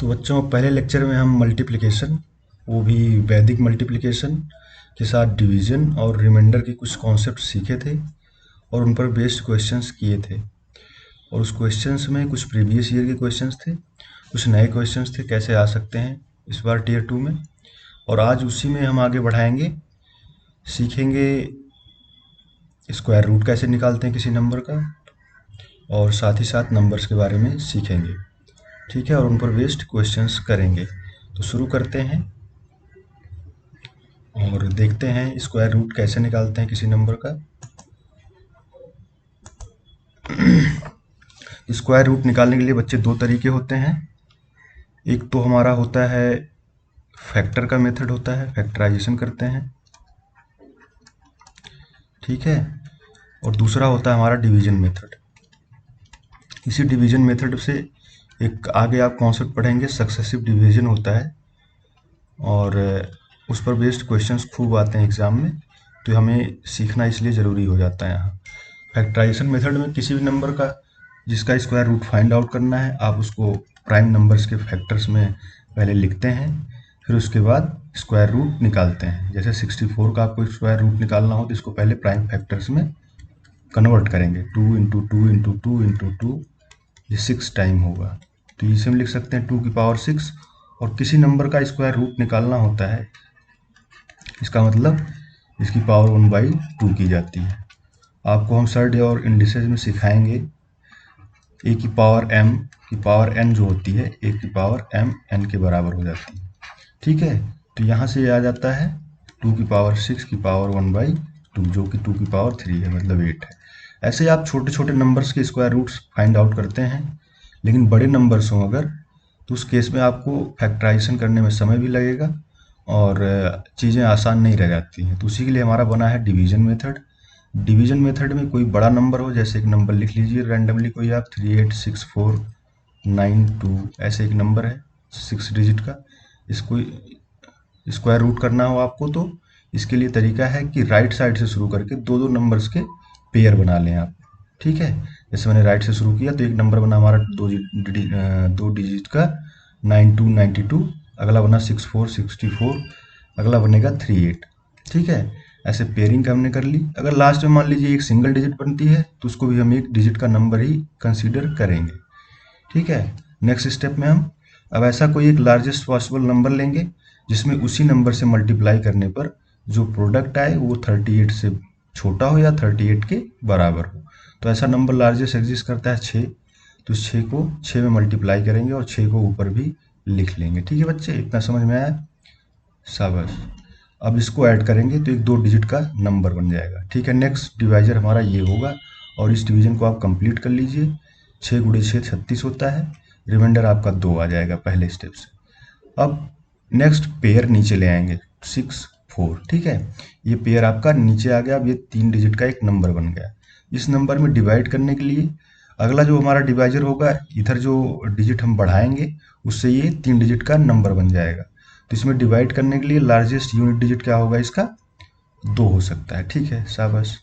तो बच्चों, पहले लेक्चर में हम मल्टीप्लिकेशन, वो भी वैदिक मल्टीप्लिकेशन के साथ डिवीजन और रिमाइंडर के कुछ कॉन्सेप्ट सीखे थे और उन पर बेस्ड क्वेश्चंस किए थे। और उस क्वेश्चंस में कुछ प्रीवियस ईयर के क्वेश्चंस थे, कुछ नए क्वेश्चंस थे कैसे आ सकते हैं इस बार टीयर 2 में। और आज उसी में हम आगे बढ़ाएंगे, सीखेंगे स्क्वायर रूट कैसे निकालते हैं किसी नंबर का, और साथ ही साथ नंबर्स के बारे में सीखेंगे। ठीक है, और उन पर बेस्ड क्वेश्चंस करेंगे। तो शुरू करते हैं और देखते हैं स्क्वायर रूट कैसे निकालते हैं किसी नंबर का। स्क्वायर रूट निकालने के लिए बच्चे दो तरीके होते हैं। एक तो हमारा होता है फैक्टर का मेथड होता है, फैक्टराइजेशन करते हैं, ठीक है। और दूसरा होता है हमारा डिवीजन मेथड। इसी डिवीजन मेथड से एक आगे आप कॉन्सेप्ट पढ़ेंगे, सक्सेसिव डिवीजन होता है, और उस पर बेस्ड क्वेश्चंस खूब आते हैं एग्जाम में, तो हमें सीखना इसलिए ज़रूरी हो जाता है यहाँ। फैक्टराइजेशन मेथड में किसी भी नंबर का जिसका स्क्वायर रूट फाइंड आउट करना है, आप उसको प्राइम नंबर्स के फैक्टर्स में पहले लिखते हैं, फिर उसके बाद स्क्वायर रूट निकालते हैं। जैसे 64 का आपको स्क्वायर रूट निकालना हो तो इसको पहले प्राइम फैक्टर्स में कन्वर्ट करेंगे। 2 into two into two into two, ये 6 टाइम होगा, तो इसे हम लिख सकते हैं 2 की पावर 6। और किसी नंबर का स्क्वायर रूट निकालना होता है, इसका मतलब इसकी पावर 1/2 की जाती है। आपको हम सर्ड और इंडिसेज में सिखाएंगे ए की पावर m की पावर n जो होती है, ए की पावर m n के बराबर हो जाती है, ठीक है। तो यहाँ से आ जाता है 2 की पावर 6 की पावर 1/2, जो कि 2 की पावर 3 है, मतलब 8 है। ऐसे आप छोटे छोटे नंबर्स के स्क्वायर रूट्स फाइंड आउट करते हैं, लेकिन बड़े नंबर्स हों अगर, तो उस केस में आपको फैक्टराइजेशन करने में समय भी लगेगा और चीज़ें आसान नहीं रह जाती हैं। तो उसी के लिए हमारा बना है डिवीजन मेथड। डिवीजन मेथड में कोई बड़ा नंबर हो, जैसे एक नंबर लिख लीजिए रैंडमली कोई आप, 386492, ऐसे एक नंबर है 6 डिजिट का। इसको स्क्वायर रूट करना हो आपको, तो इसके लिए तरीका है कि राइट साइड से शुरू करके दो दो नंबर्स के पेयर बना लें आप, ठीक है। जैसे मैंने राइट से शुरू किया तो एक नंबर बना हमारा दो डिजिट का 9292, अगला बना 6464, अगला बनेगा 38, ठीक है। ऐसे पेयरिंग हमने कर ली। अगर लास्ट में मान लीजिए एक सिंगल डिजिट बनती है तो उसको भी हम एक डिजिट का नंबर ही कंसीडर करेंगे, ठीक है। नेक्स्ट स्टेप में हम अब ऐसा कोई एक लार्जेस्ट पॉसिबल नंबर लेंगे जिसमें उसी नंबर से मल्टीप्लाई करने पर जो प्रोडक्ट आए वो 38 से छोटा हो या 38 के बराबर हो। तो ऐसा नंबर लार्जेस्ट एग्जिस्ट करता है 6, तो 6 को 6 में मल्टीप्लाई करेंगे और 6 को ऊपर भी लिख लेंगे, ठीक है बच्चे, इतना समझ में आया? शाबाश। अब इसको ऐड करेंगे तो एक 2 डिजिट का नंबर बन जाएगा, ठीक है। नेक्स्ट डिवाइजर हमारा ये होगा और इस डिवीजन को आप कंप्लीट कर लीजिए। 6 गुणे 6 36 होता है, रिमाइंडर आपका 2 आ जाएगा पहले स्टेप से। अब नेक्स्ट पेयर नीचे ले आएंगे 6 4, ठीक है। ये पेयर आपका नीचे आ गया। अब ये 3 डिजिट का एक नंबर बन गया। इस नंबर में डिवाइड करने के लिए अगला जो हमारा डिवाइजर होगा, इधर जो डिजिट हम बढ़ाएंगे उससे ये 3 डिजिट का नंबर बन जाएगा। तो इसमें डिवाइड करने के लिए लार्जेस्ट यूनिट डिजिट क्या होगा, इसका 2 हो सकता है, ठीक है। शाबाश।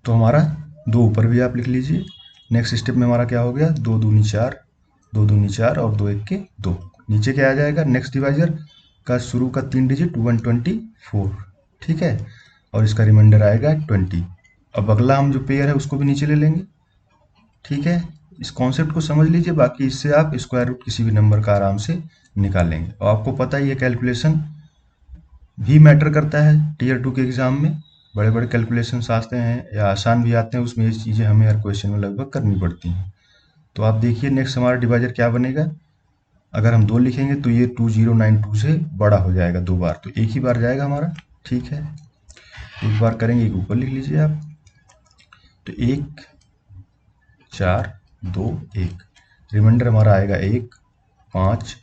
तो हमारा 2 ऊपर भी आप लिख लीजिए। नेक्स्ट स्टेप में हमारा क्या हो गया, 2 दूनी 4, 2 दूनी 4 और 2 1 2। नीचे क्या आ जाएगा, नेक्स्ट डिवाइजर का शुरू का 3 डिजिट 124, ठीक है। और इसका रिमाइंडर आएगा 20। अब अगला हम जो पेयर है उसको भी नीचे ले लेंगे, ठीक है। इस कॉन्सेप्ट को समझ लीजिए, बाकी इससे आप स्क्वायर रूट किसी भी नंबर का आराम से निकालेंगे। और आपको पता ही है कैलकुलेशन भी मैटर करता है टीयर 2 के एग्जाम में। बड़े बड़े कैलकुलेशंस आते हैं या आसान भी आते हैं, उसमें ये चीज़ें हमें हर क्वेश्चन में लगभग करनी पड़ती हैं। तो आप देखिए नेक्स्ट हमारा डिवाइजर क्या बनेगा। अगर हम 2 लिखेंगे तो ये 2092 से बड़ा हो जाएगा 2 बार, तो एक ही बार जाएगा हमारा, ठीक है। एक बार करेंगे, एक ऊपर लिख लीजिए आप। तो 1 4 2 1, रिमाइंडर हमारा आएगा 1 5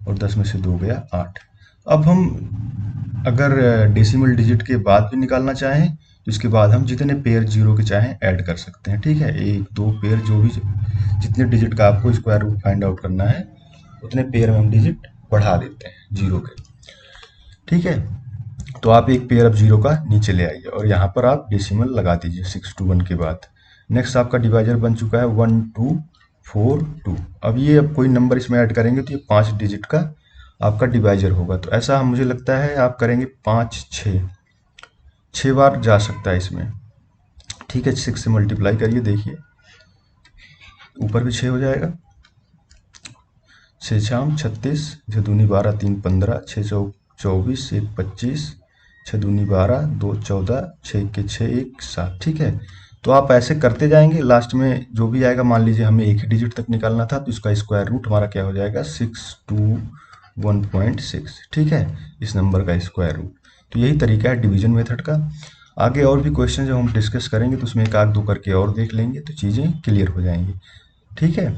और 10 में से 2 गया 8। अब हम अगर डेसिमल डिजिट के बाद भी निकालना चाहें तो इसके बाद हम जितने पेयर जीरो के चाहें ऐड कर सकते हैं, ठीक है। 1 2 पेयर जो भी जितने डिजिट का आपको स्क्वायर रूट फाइंड आउट करना है उतने पेयर में हम डिजिट बढ़ा देते हैं जीरो के, ठीक है। तो आप एक पेयर अब जीरो का नीचे ले आइए और यहाँ पर आप डेसिमल लगा दीजिए 6 to 1 के बाद। नेक्स्ट आपका डिवाइजर बन चुका है 1 2 4 2। अब कोई नंबर इसमें ऐड करेंगे तो ये 5 डिजिट का आपका डिवाइजर होगा। तो ऐसा मुझे लगता है आप करेंगे 5 6 बार जा सकता है इसमें। ठीक है, 6 से मल्टीप्लाई करिए, देखिए ऊपर भी 6 हो जाएगा। 6 छाम 36, 6 दूनी 12, 3 15, 6 चौक 24, 1 25, 6 दूनी 12, 2 14, 6 के 6 1 7। ठीक है, तो आप ऐसे करते जाएंगे, लास्ट में जो भी आएगा, मान लीजिए हमें एक ही डिजिट तक निकालना था तो इसका स्क्वायर रूट हमारा क्या हो जाएगा 621.6। ठीक है, इस नंबर का स्क्वायर रूट। तो यही तरीका है डिवीजन मेथड का। आगे और भी क्वेश्चन जब हम डिस्कस करेंगे तो उसमें एक आध दो करके और देख लेंगे तो चीज़ें क्लियर हो जाएंगी। ठीक है,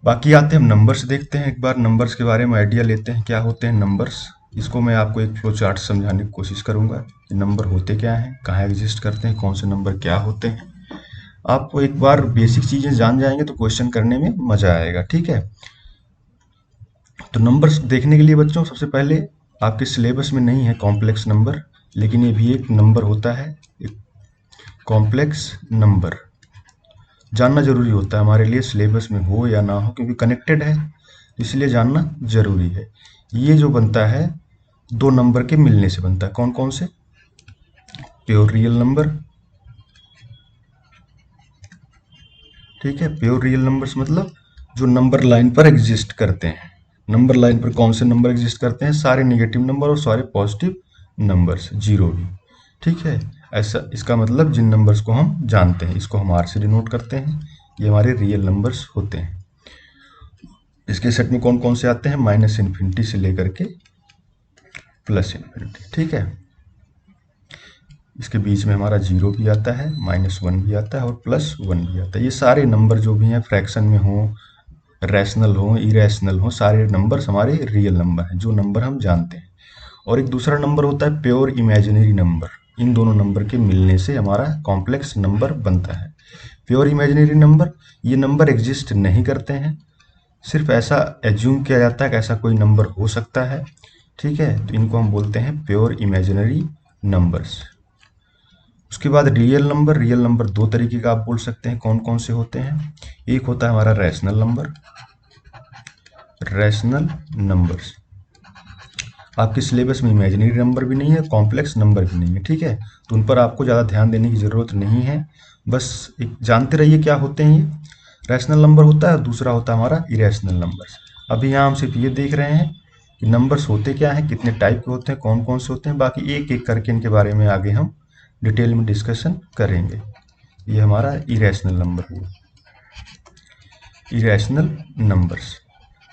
बाकी आते हैं हम नंबर्स देखते हैं, एक बार नंबर्स के बारे में आइडिया लेते हैं क्या होते हैं नंबर्स। इसको मैं आपको एक फ्लो चार्ट समझाने की कोशिश करूंगा कि नंबर होते क्या हैं, कहाँ एग्जिस्ट करते हैं, कौन से नंबर क्या होते हैं। आप एक बार बेसिक चीजें जान जाएंगे तो क्वेश्चन करने में मजा आएगा। ठीक है, तो नंबर्स देखने के लिए बच्चों सबसे पहले आपके सिलेबस में नहीं है कॉम्प्लेक्स नंबर, लेकिन ये भी एक नंबर होता है, एक कॉम्प्लेक्स नंबर जानना जरूरी होता है हमारे लिए, सिलेबस में हो या ना हो, क्योंकि कनेक्टेड है इसलिए जानना जरूरी है। ये जो बनता है दो नंबर के मिलने से बनता है, कौन कौन से? Pure real number. ठीक है, प्योर रियल नंबर्स मतलब जो नंबर लाइन पर एग्जिस्ट करते हैं। नंबर लाइन पर कौन से नंबर एग्जिस्ट करते हैं? सारे निगेटिव नंबर और सारे पॉजिटिव नंबर्स, जीरो भी। ठीक है, ऐसा इसका मतलब जिन नंबर्स को हम जानते हैं इसको हम आर से डिनोट करते हैं, ये हमारे रियल नंबर्स होते हैं। इसके सेट में कौन कौन से आते हैं? माइनस इन्फिनिटी से लेकर के प्लस इन्फिनिटी। ठीक है, इसके बीच में हमारा जीरो भी आता है, -1 भी आता है और +1 भी आता है। ये सारे नंबर जो भी हैं फ्रैक्शन में हो, रैशनल हो, इरेशनल हो, सारे नंबर हमारे रियल नंबर हैं, जो नंबर हम जानते हैं। और एक दूसरा नंबर होता है प्योर इमेजिनरी नंबर। इन दोनों नंबर के मिलने से हमारा कॉम्प्लेक्स नंबर बनता है। प्योर इमेजिनरी नंबर, ये नंबर एग्जिस्ट नहीं करते हैं, सिर्फ ऐसा एज्यूम किया जाता है कि ऐसा कोई नंबर हो सकता है। ठीक है, तो इनको हम बोलते हैं प्योर इमेजिनरी नंबर्स। उसके बाद रियल नंबर दो तरीके का आप बोल सकते हैं, कौन कौन से होते हैं? एक होता है हमारा रैशनल नंबर। रैशनल नंबर्स आपके सिलेबस में इमेजिनरी नंबर भी नहीं है, कॉम्प्लेक्स नंबर भी नहीं है। ठीक है, तो उन पर आपको ज़्यादा ध्यान देने की ज़रूरत नहीं है, बस एक जानते रहिए क्या होते हैं ये। रैशनल नंबर होता है, दूसरा होता है हमारा इरेशनल नंबर्स। अभी यहाँ हम सिर्फ ये देख रहे हैं कि नंबर्स होते क्या हैं, कितने टाइप के होते हैं, कौन कौन से होते हैं, बाकी एक एक करके इनके बारे में आगे हम डिटेल में डिस्कशन करेंगे। ये हमारा इरेशनल नंबर हुआ। इरेशनल नंबर्स,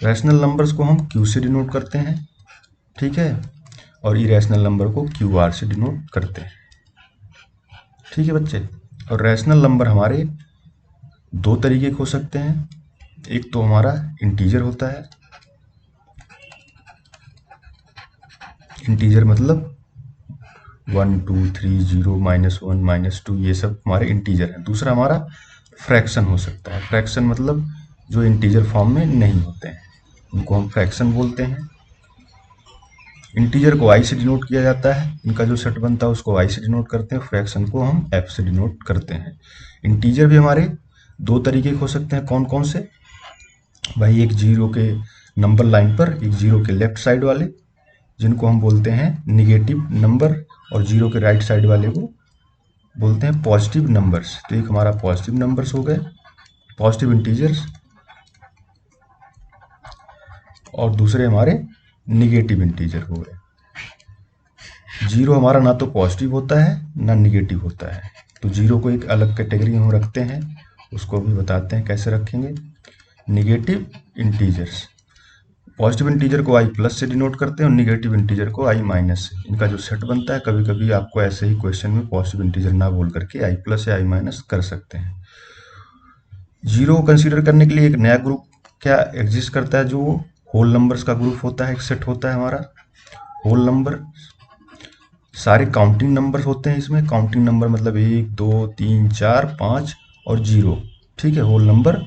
रैशनल नंबर्स को हम क्यू से डिनोट करते हैं। ठीक है, और इरेशनल नंबर को क्यू आर से डिनोट करते हैं। ठीक है बच्चे, और रैशनल नंबर हमारे दो तरीके के हो सकते हैं। एक तो हमारा इंटीजर होता है, इंटीजर मतलब 1 2 3 0 -1 -2 ये सब हमारे इंटीजर हैं। दूसरा हमारा फ्रैक्शन हो सकता है। फ्रैक्शन मतलब जो इंटीजर फॉर्म में नहीं होते हैं, उनको हम फ्रैक्शन बोलते हैं। इंटीजर को आई से डिनोट किया जाता है, इनका जो सेट बनता है उसको आई से डिनोट करते हैं, फ्रैक्शन को हम एफ से डिनोट करते हैं। इंटीजर भी हमारे दो तरीके के हो सकते हैं, कौन कौन से? भाई एक जीरो के नंबर लाइन पर, एक जीरो के लेफ्ट साइड वाले जिनको हम बोलते हैं निगेटिव नंबर, और जीरो के राइट साइड वाले को बोलते हैं पॉजिटिव नंबर्स। तो एक हमारा पॉजिटिव नंबर्स हो गए, पॉजिटिव इंटीजर्स, और दूसरे हमारे निगेटिव इंटीजर हो गए। जीरो हमारा ना तो पॉजिटिव होता है ना निगेटिव होता है, तो जीरो को एक अलग कैटेगरी में हम रखते हैं, उसको भी बताते हैं कैसे रखेंगे। निगेटिव इंटीजर्स, पॉजिटिव इंटीजर को आई प्लस से डिनोट करते हैं और निगेटिव इंटीजर को आई माइनस से। इनका जो सेट बनता है, कभी कभी आपको ऐसे ही क्वेश्चन में पॉजिटिव इंटीजर ना बोल करके आई प्लस या आई माइनस कर सकते हैं। जीरो को कंसीडर करने के लिए एक नया ग्रुप क्या एग्जिस्ट करता है, जो होल नंबर्स का ग्रुप होता है, एक सेट होता है हमारा होल नंबर। सारे काउंटिंग नंबर्स होते हैं इसमें, काउंटिंग नंबर मतलब 1 2 3 4 5 और 0। ठीक है, होल नंबर,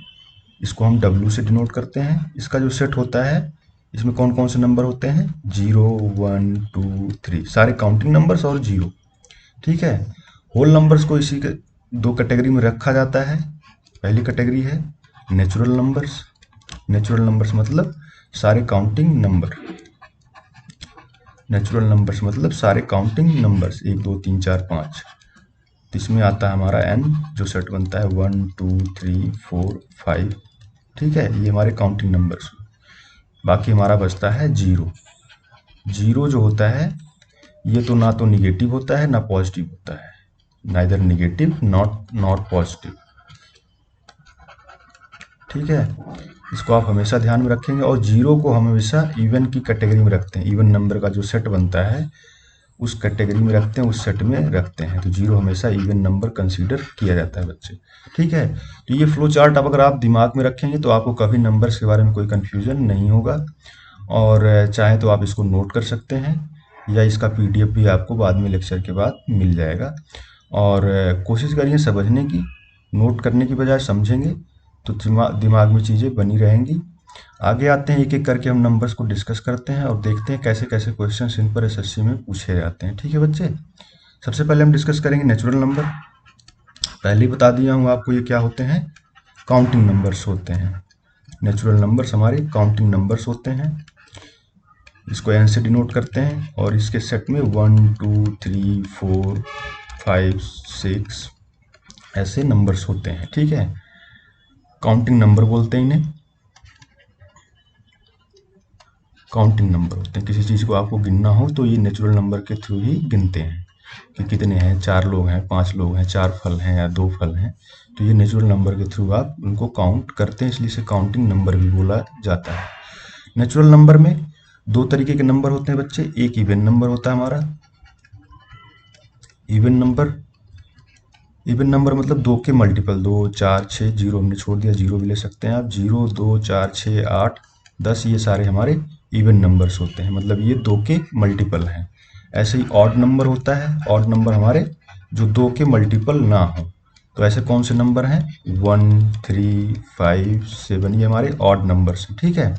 इसको हम W से डिनोट करते हैं। इसका जो सेट होता है, इसमें कौन कौन से नंबर होते हैं? 0 1 2 3, सारे काउंटिंग नंबर्स और 0। ठीक है, होल नंबर्स को इसी के दो कैटेगरी में रखा जाता है, पहली कैटेगरी है नेचुरल नंबर्स। नेचुरल नंबर्स मतलब सारे काउंटिंग नंबर। नेचुरल नंबर्स मतलब सारे काउंटिंग नंबर्स 1 2 3 4 5। तो इसमें आता है हमारा n, जो सेट बनता है 1 2 3 4 5। ठीक है, ये हमारे काउंटिंग नंबर्स। बाकी हमारा बचता है जीरो। जीरो जो होता है ये तो ना तो निगेटिव होता है ना पॉजिटिव होता है, नाइदर निगेटिव नॉट पॉजिटिव। ठीक है, इसको आप हमेशा ध्यान में रखेंगे। और जीरो को हम हमेशा इवन की कैटेगरी में रखते हैं, इवन नंबर का जो सेट बनता है उस कैटेगरी में रखते हैं, उस सेट में रखते हैं। तो जीरो हमेशा इवन नंबर कंसीडर किया जाता है बच्चे। ठीक है, तो ये फ्लो चार्ट अब अगर आप दिमाग में रखेंगे तो आपको कभी नंबर्स के बारे में कोई कन्फ्यूजन नहीं होगा। और चाहे तो आप इसको नोट कर सकते हैं या इसका पीडीएफ भी आपको बाद में लेक्चर के बाद मिल जाएगा। और कोशिश करिए समझने की, नोट करने की बजाय समझेंगे तो दिमाग में चीज़ें बनी रहेंगी। आगे आते हैं, एक एक करके हम नंबर्स को डिस्कस करते हैं और देखते हैं कैसे कैसे क्वेश्चन इन पर एसएससी में पूछे जाते हैं। ठीक है बच्चे, सबसे पहले हम डिस्कस करेंगे नेचुरल नंबर। पहले ही बता दिया हूँ आपको ये क्या होते हैं, काउंटिंग नंबर्स होते हैं। नेचुरल नंबर्स हमारे काउंटिंग नंबर्स होते हैं। इसको एन से डिनोट करते हैं और इसके सेट में 1 2 3 4 5 6 ऐसे नंबर्स होते हैं। ठीक है, काउंटिंग नंबर बोलते हैं इन्हें, काउंटिंग नंबर होते हैं। किसी चीज़ को आपको गिनना हो तो ये नेचुरल नंबर के थ्रू ही गिनते हैं कि कितने हैं, 4 लोग हैं, 5 लोग हैं, 4 फल हैं या 2 फल हैं। तो ये नेचुरल नंबर के थ्रू आप उनको काउंट करते हैं, इसलिए इसे काउंटिंग नंबर भी बोला जाता है। नेचुरल नंबर में 2 तरीके के नंबर होते हैं बच्चे। एक इवन नंबर होता है हमारा, इवन नंबर। इवन नंबर मतलब 2 के मल्टीपल, 2 4 6, जीरो हमने छोड़ दिया, जीरो भी ले सकते हैं आप। 0 2 4 6 8 10 ये सारे हमारे इवन नंबर्स होते हैं, मतलब ये 2 के मल्टीपल हैं। ऐसे ही ऑड नंबर होता है, ऑड नंबर हमारे जो 2 के मल्टीपल ना हो। तो ऐसे कौन से नंबर हैं, 1 3 5 7, ये हमारे ऑड नंबर्स हैं। ठीक है,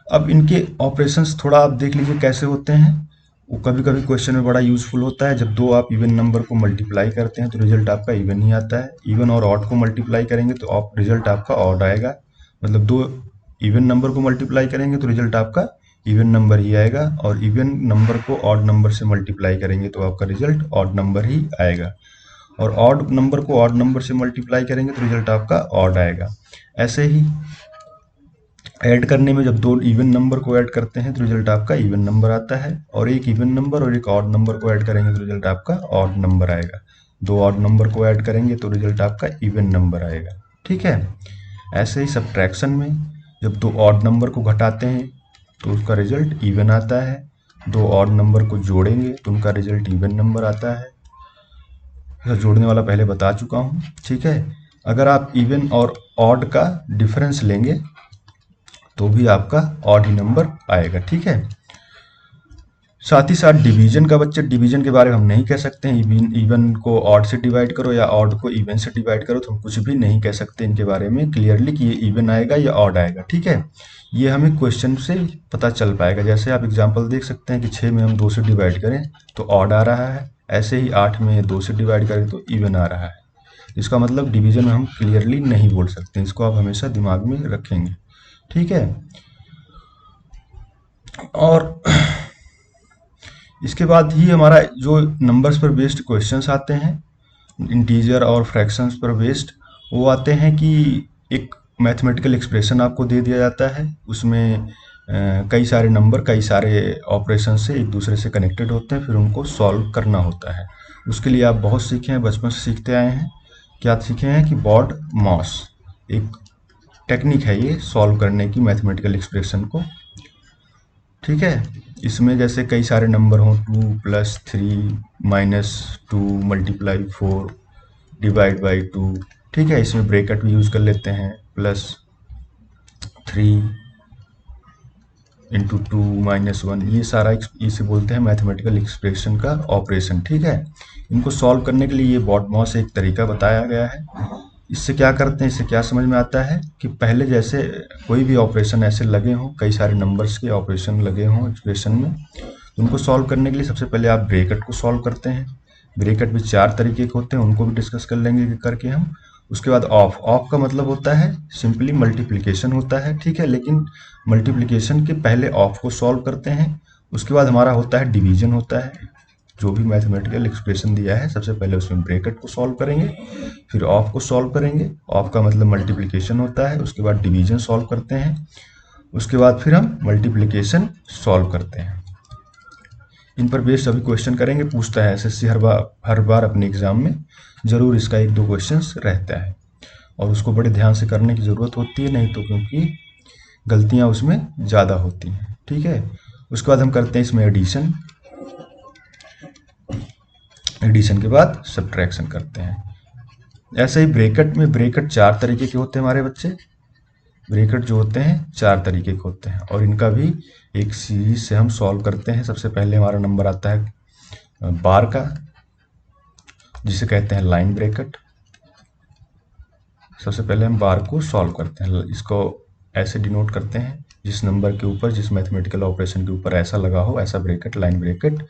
अब इनके ऑपरेशंस थोड़ा आप देख लीजिए कैसे होते हैं। वो कभी कभी क्वेश्चन में बड़ा यूजफुल होता है। जब 2 आप इवन नंबर को मल्टीप्लाई करते हैं तो रिजल्ट आपका इवन ही आता है। इवन और ऑड को मल्टीप्लाई करेंगे तो रिजल्ट आपका ऑड आएगा। मतलब 2 इवन नंबर को मल्टीप्लाई करेंगे तो रिजल्ट आपका इवन नंबर ही आएगा, और इवन नंबर को ऑड नंबर से मल्टीप्लाई करेंगे तो आपका रिजल्ट ऑड नंबर ही आएगा, और ऑड नंबर को ऑड नंबर से मल्टीप्लाई करेंगे तो रिजल्ट आपका ऑड आएगा। ऐसे ही ऐड करने में जब 2 इवन नंबर को ऐड करते हैं तो रिजल्ट आपका इवन नंबर आता है, और एक इवन नंबर और एक ऑड नंबर को ऐड करेंगे तो रिजल्ट आपका ऑड नंबर आएगा। 2 ऑड नंबर को ऐड करेंगे तो रिजल्ट आपका इवन नंबर आएगा। ठीक है, ऐसे ही सब्ट्रैक्शन में जब 2 ऑड नंबर को घटाते हैं तो उसका रिजल्ट इवन आता है। 2 ऑड नंबर को जोड़ेंगे तो उनका रिजल्ट इवन नंबर आता है। तो जोड़ने वाला पहले बता चुका हूँ। ठीक है, अगर आप इवन और ऑड का डिफरेंस लेंगे तो भी आपका ऑड ही नंबर आएगा। ठीक है, साथ ही साथ डिवीजन का, बच्चे डिवीजन के बारे में हम नहीं कह सकते हैं इवन को ऑड से डिवाइड करो या ऑड को इवन से डिवाइड करो, तो हम कुछ भी नहीं कह सकते इनके बारे में क्लियरली कि ये इवन आएगा या ऑड आएगा। ठीक है, ये हमें क्वेश्चन से पता चल पाएगा। जैसे आप एग्जांपल देख सकते हैं कि 6 में हम 2 से डिवाइड करें तो ऑड आ रहा है, ऐसे ही 8 में 2 से डिवाइड करें तो इवन आ रहा है। इसका मतलब डिवीजन में हम क्लियरली नहीं बोल सकते, इसको आप हमेशा दिमाग में रखेंगे। ठीक है, और इसके बाद ही हमारा जो नंबर्स पर बेस्ड क्वेश्चंस आते हैं, इंटीजर और फ्रैक्शंस पर बेस्ड, वो आते हैं कि एक मैथमेटिकल एक्सप्रेशन आपको दे दिया जाता है, उसमें कई सारे नंबर कई सारे ऑपरेशन से एक दूसरे से कनेक्टेड होते हैं, फिर उनको सॉल्व करना होता है। उसके लिए आप बहुत सीखे हैं, बचपन से सीखते आए हैं। क्या सीखे हैं कि बॉड मॉस एक टेक्निक है ये सॉल्व करने की मैथमेटिकल एक्सप्रेशन को। ठीक है, इसमें जैसे कई सारे नंबर हों, 2 + 3 - 2 × 4 डिवाइड बाई 2। ठीक है, इसमें ब्रैकेट भी यूज़ कर लेते हैं, +3 × 2 - 1, ये सारा इसे बोलते हैं मैथमेटिकल एक्सप्रेशन का ऑपरेशन। ठीक है, इनको सॉल्व करने के लिए ये बॉडमॉस एक तरीका बताया गया है। इससे क्या करते हैं, इससे क्या समझ में आता है कि पहले जैसे कोई भी ऑपरेशन ऐसे लगे हों, कई सारे नंबर्स के ऑपरेशन लगे हों एक्सप्रेशन में, तो उनको सॉल्व करने के लिए सबसे पहले आप ब्रैकेट को सॉल्व करते हैं। ब्रैकेट भी 4 तरीके के होते हैं, उनको भी डिस्कस कर लेंगे करके हम। उसके बाद ऑफ, ऑफ का मतलब होता है सिंपली मल्टीप्लिकेशन होता है, ठीक है, लेकिन मल्टीप्लिकेशन के पहले ऑफ को सॉल्व करते हैं। उसके बाद हमारा होता है डिवीजन होता है, जो भी मैथमेटिकल एक्सप्रेशन दिया है सबसे पहले उसमें ब्रैकेट को सॉल्व करेंगे, फिर ऑफ को सॉल्व करेंगे, ऑफ का मतलब मल्टीप्लिकेशन होता है, उसके बाद डिवीजन सॉल्व करते हैं, उसके बाद फिर हम मल्टीप्लिकेशन सॉल्व करते हैं। इन पर बेस्ड अभी क्वेश्चन करेंगे, पूछता है एसएससी हर बार अपने एग्जाम में जरूर इसका 1-2 क्वेश्चंस रहता है, और उसको बड़े ध्यान से करने की ज़रूरत होती है, नहीं तो क्योंकि गलतियां उसमें ज़्यादा होती हैं, ठीक है। उसके बाद हम करते हैं इसमें एडिशन, एडिशन के बाद सब्ट्रैक्शन करते हैं। ऐसे ही ब्रैकेट में, ब्रैकेट 4 तरीके के होते हैं हमारे बच्चे, ब्रैकेट जो होते हैं 4 तरीके के होते हैं, और इनका भी एक सीरीज से हम सॉल्व करते हैं। सबसे पहले हमारा नंबर आता है बार का, जिसे कहते हैं लाइन ब्रैकेट। सबसे पहले हम बार को सॉल्व करते हैं, इसको ऐसे डिनोट करते हैं, जिस नंबर के ऊपर, जिस मैथमेटिकल ऑपरेशन के ऊपर ऐसा लगा हो, ऐसा ब्रैकेट, लाइन ब्रैकेट,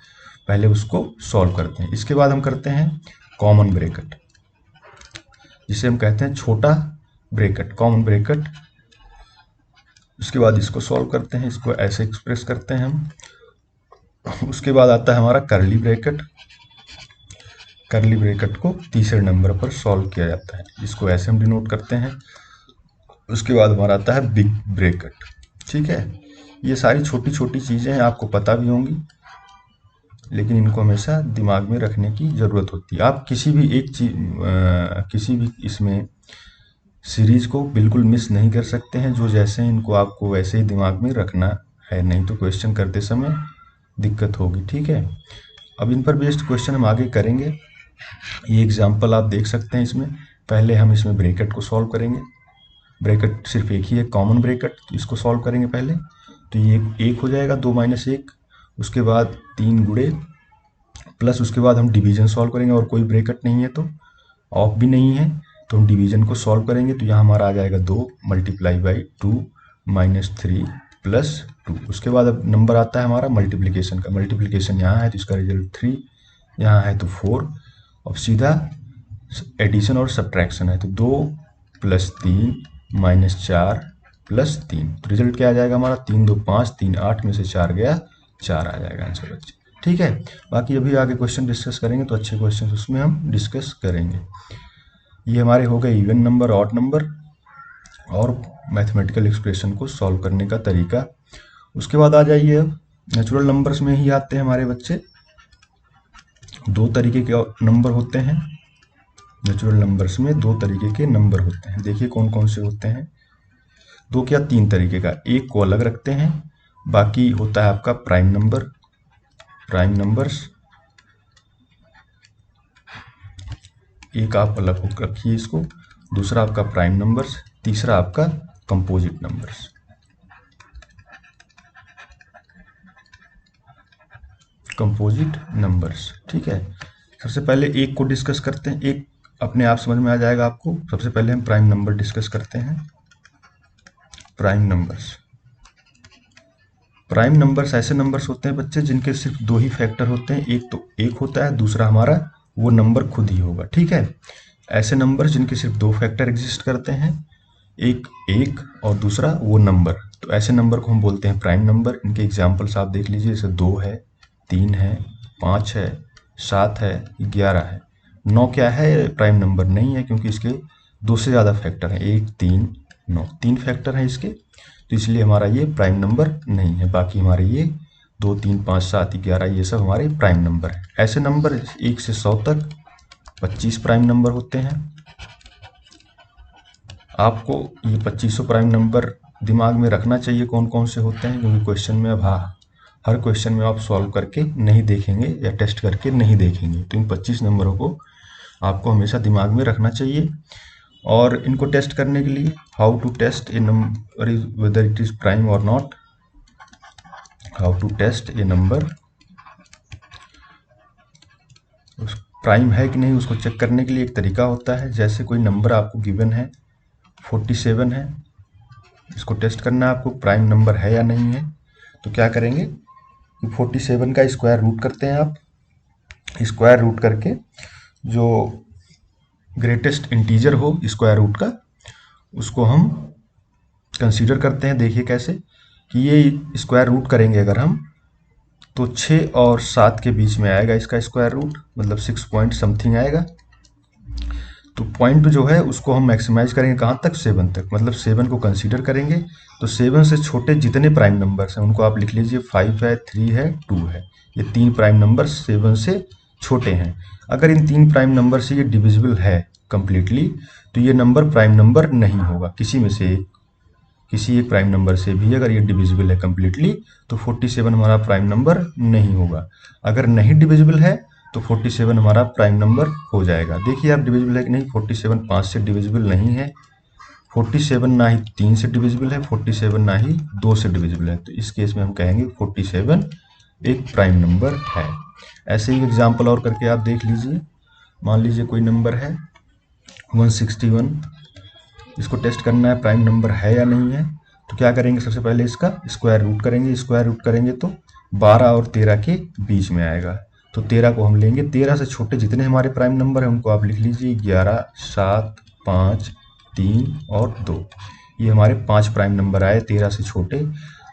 पहले उसको सॉल्व करते हैं। इसके बाद हम करते हैं कॉमन ब्रैकेट, जिसे हम कहते हैं छोटा ब्रैकेट, कॉमन ब्रैकेट। उसके बाद इसको सॉल्व करते हैं, इसको ऐसे एक्सप्रेस करते हैं हम। उसके बाद आता है हमारा करली ब्रैकेट, करली ब्रैकेट को तीसरे नंबर पर सॉल्व किया जाता है, इसको ऐसे हम डिनोट करते हैं। उसके बाद हमारा आता है बिग ब्रैकेट, ठीक है। ये सारी छोटी छोटी चीज़ें हैं, आपको पता भी होंगी, लेकिन इनको हमेशा दिमाग में रखने की ज़रूरत होती है। आप किसी भी एक चीज, किसी भी इसमें सीरीज को बिल्कुल मिस नहीं कर सकते हैं, जो जैसे हैं इनको आपको वैसे ही दिमाग में रखना है, नहीं तो क्वेश्चन करते समय दिक्कत होगी, ठीक है। अब इन पर बेस्ड क्वेश्चन हम आगे करेंगे। ये एग्जाम्पल आप देख सकते हैं इसमें। पहले हम इसमें ब्रैकेट को सॉल्व करेंगे, ब्रैकेट सिर्फ एक ही है, कॉमन ब्रैकेट, तो इसको सॉल्व करेंगे पहले, तो ये एक हो जाएगा, 2 - 1। उसके बाद 3 गुणे प्लस, उसके बाद हम डिवीजन सॉल्व करेंगे, और कोई ब्रैकेट नहीं है तो ऑफ भी नहीं है, तो हम डिवीजन को सॉल्व करेंगे, तो यहाँ हमारा आ जाएगा 2 × 2 - 3 + 2। उसके बाद अब नंबर आता है हमारा मल्टीप्लिकेशन का, मल्टीप्लिकेशन यहाँ है तो इसका रिजल्ट 3, यहाँ है तो 4। अब सीधा एडिशन और सब्ट्रैक्शन है, तो 2 + 3 - 4 + 3, तो रिजल्ट क्या आ जाएगा हमारा, 3 2 5, 3 8 में से 4 गया, 4 आ जाएगा आंसर बच्चे, ठीक है। बाकी अभी आगे क्वेश्चन डिस्कस करेंगे, तो अच्छे क्वेश्चन उसमें हम डिस्कस करेंगे। ये हमारे हो गए इवन नंबर, ऑड नंबर, और मैथमेटिकल एक्सप्रेशन को सॉल्व करने का तरीका। उसके बाद आ जाइए, अब नेचुरल नंबर्स में ही आते हैं हमारे बच्चे। 2 तरीके के नंबर होते हैं नेचुरल नंबर्स में, 2 तरीके के नंबर होते हैं। देखिए कौन कौन से होते हैं, 2 क्या 3 तरीके का। एक को अलग रखते हैं, बाकी होता है आपका प्राइम नंबर, प्राइम नंबर्स, एक आप अलग रखिए इसको, दूसरा आपका प्राइम नंबर्स, तीसरा आपका कंपोजिट नंबर्स। कंपोजिट नंबर्स, ठीक है। सबसे पहले एक को डिस्कस करते हैं, एक अपने आप समझ में आ जाएगा आपको। सबसे पहले हम प्राइम नंबर डिस्कस करते हैं। प्राइम नंबर्स, प्राइम नंबर्स ऐसे नंबर्स होते हैं बच्चे जिनके सिर्फ 2 ही फैक्टर होते हैं, एक तो एक होता है, दूसरा हमारा वो नंबर खुद ही होगा, ठीक है। ऐसे नंबर जिनके सिर्फ 2 फैक्टर एग्जिस्ट करते हैं, एक और दूसरा वो नंबर, तो ऐसे नंबर को हम बोलते हैं प्राइम नंबर। इनके एग्जाम्पल्स आप देख लीजिए, जैसे 2 है, 3 है, 5 है, 7 है, 11 है। 9 क्या है, प्राइम नंबर नहीं है, क्योंकि इसके 2 से ज़्यादा फैक्टर हैं, 1 3 9, 3 फैक्टर हैं इसके, तो इसलिए हमारा ये प्राइम नंबर नहीं है। बाकी हमारे ये 2 3 5 7 11 ये सब हमारे प्राइम नंबर हैं। ऐसे नंबर 1 से 100 तक 25 प्राइम नंबर होते हैं। आपको ये 2500 प्राइम नंबर दिमाग में रखना चाहिए कौन कौन से होते हैं, क्योंकि क्वेश्चन में अब हर क्वेश्चन में आप सॉल्व करके नहीं देखेंगे या टेस्ट करके नहीं देखेंगे, तो इन 25 नंबरों को आपको हमेशा दिमाग में रखना चाहिए। और इनको टेस्ट करने के लिए, how to test a number is whether it is prime और not, how to test a number, prime है कि नहीं उसको चेक करने के लिए एक तरीका होता है। जैसे कोई नंबर आपको गिवन है 47 है, इसको टेस्ट करना है आपको प्राइम नंबर है या नहीं है, तो क्या करेंगे, 47 का स्क्वायर रूट करते हैं आप, स्क्वायर रूट करके जो ग्रेटेस्ट इंटीजर हो स्क्वायर रूट का, उसको हम कंसीडर करते हैं। देखिए कैसे कि ये स्क्वायर रूट करेंगे अगर हम, तो 6 और 7 के बीच में आएगा इसका स्क्वायर रूट, मतलब 6 पॉइंट समथिंग आएगा। तो पॉइंट जो है उसको हम मैक्सिमाइज करेंगे कहाँ तक, 7 तक, मतलब 7 को कंसीडर करेंगे। तो 7 से छोटे जितने प्राइम नंबर्स हैं उनको आप लिख लीजिए, 5 है, 3 है, 2 है। ये 3 प्राइम नंबर 7 से छोटे हैं। अगर इन 3 प्राइम नंबर से ये डिविजिबल है कंप्लीटली, तो ये नंबर प्राइम नंबर नहीं होगा। किसी में से किसी एक प्राइम नंबर से भी अगर ये डिविजिबल है कंप्लीटली, तो 47 हमारा प्राइम नंबर नहीं होगा। अगर नहीं डिविजिबल है तो 47 हमारा प्राइम नंबर हो जाएगा। देखिए आप डिविजिबल है कि नहीं, 47 5 से डिविजिबल नहीं है, 47 ना ही 3 से डिविजिबल है, 47 ना ही 2 से डिविजिबल है। तो इस केस में हम कहेंगे 47 एक प्राइम नंबर है। ऐसे ही एग्जाम्पल और करके आप देख लीजिए। मान लीजिए कोई नंबर है 161, इसको टेस्ट करना है प्राइम नंबर है या नहीं है। तो क्या करेंगे, सबसे पहले इसका स्क्वायर रूट करेंगे। स्क्वायर रूट करेंगे तो 12 और 13 के बीच में आएगा। तो 13 को हम लेंगे, 13 से छोटे जितने हमारे प्राइम नंबर हैं उनको आप लिख लीजिए, 11, 7, 5, 3 और 2। ये हमारे 5 प्राइम नंबर आए 13 से छोटे।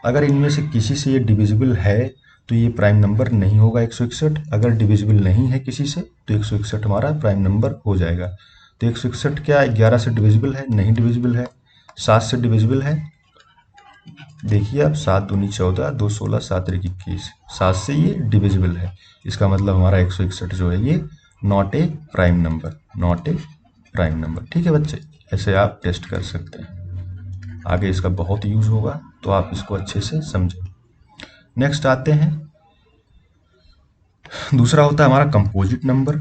अगर इनमें से किसी से ये डिविजिबल है तो ये प्राइम नंबर नहीं होगा 161। अगर डिविजिबल नहीं है किसी से तो 161 हमारा प्राइम नंबर हो जाएगा। तो 161 क्या है, 11 से डिविजिबल है, नहीं डिविजिबल है। 7 से डिविजिबल है, देखिए आप, 7 दूनी 14, 2 16, 7 त्रिक 21, 7 से ये डिविजिबल है। इसका मतलब हमारा 161 जो है ये not a prime number, not a prime number. ठीक है बच्चे, ऐसे आप टेस्ट कर सकते हैं। आगे इसका बहुत यूज होगा तो आप इसको अच्छे से समझें। नेक्स्ट आते हैं, दूसरा होता है हमारा कंपोजिट नंबर।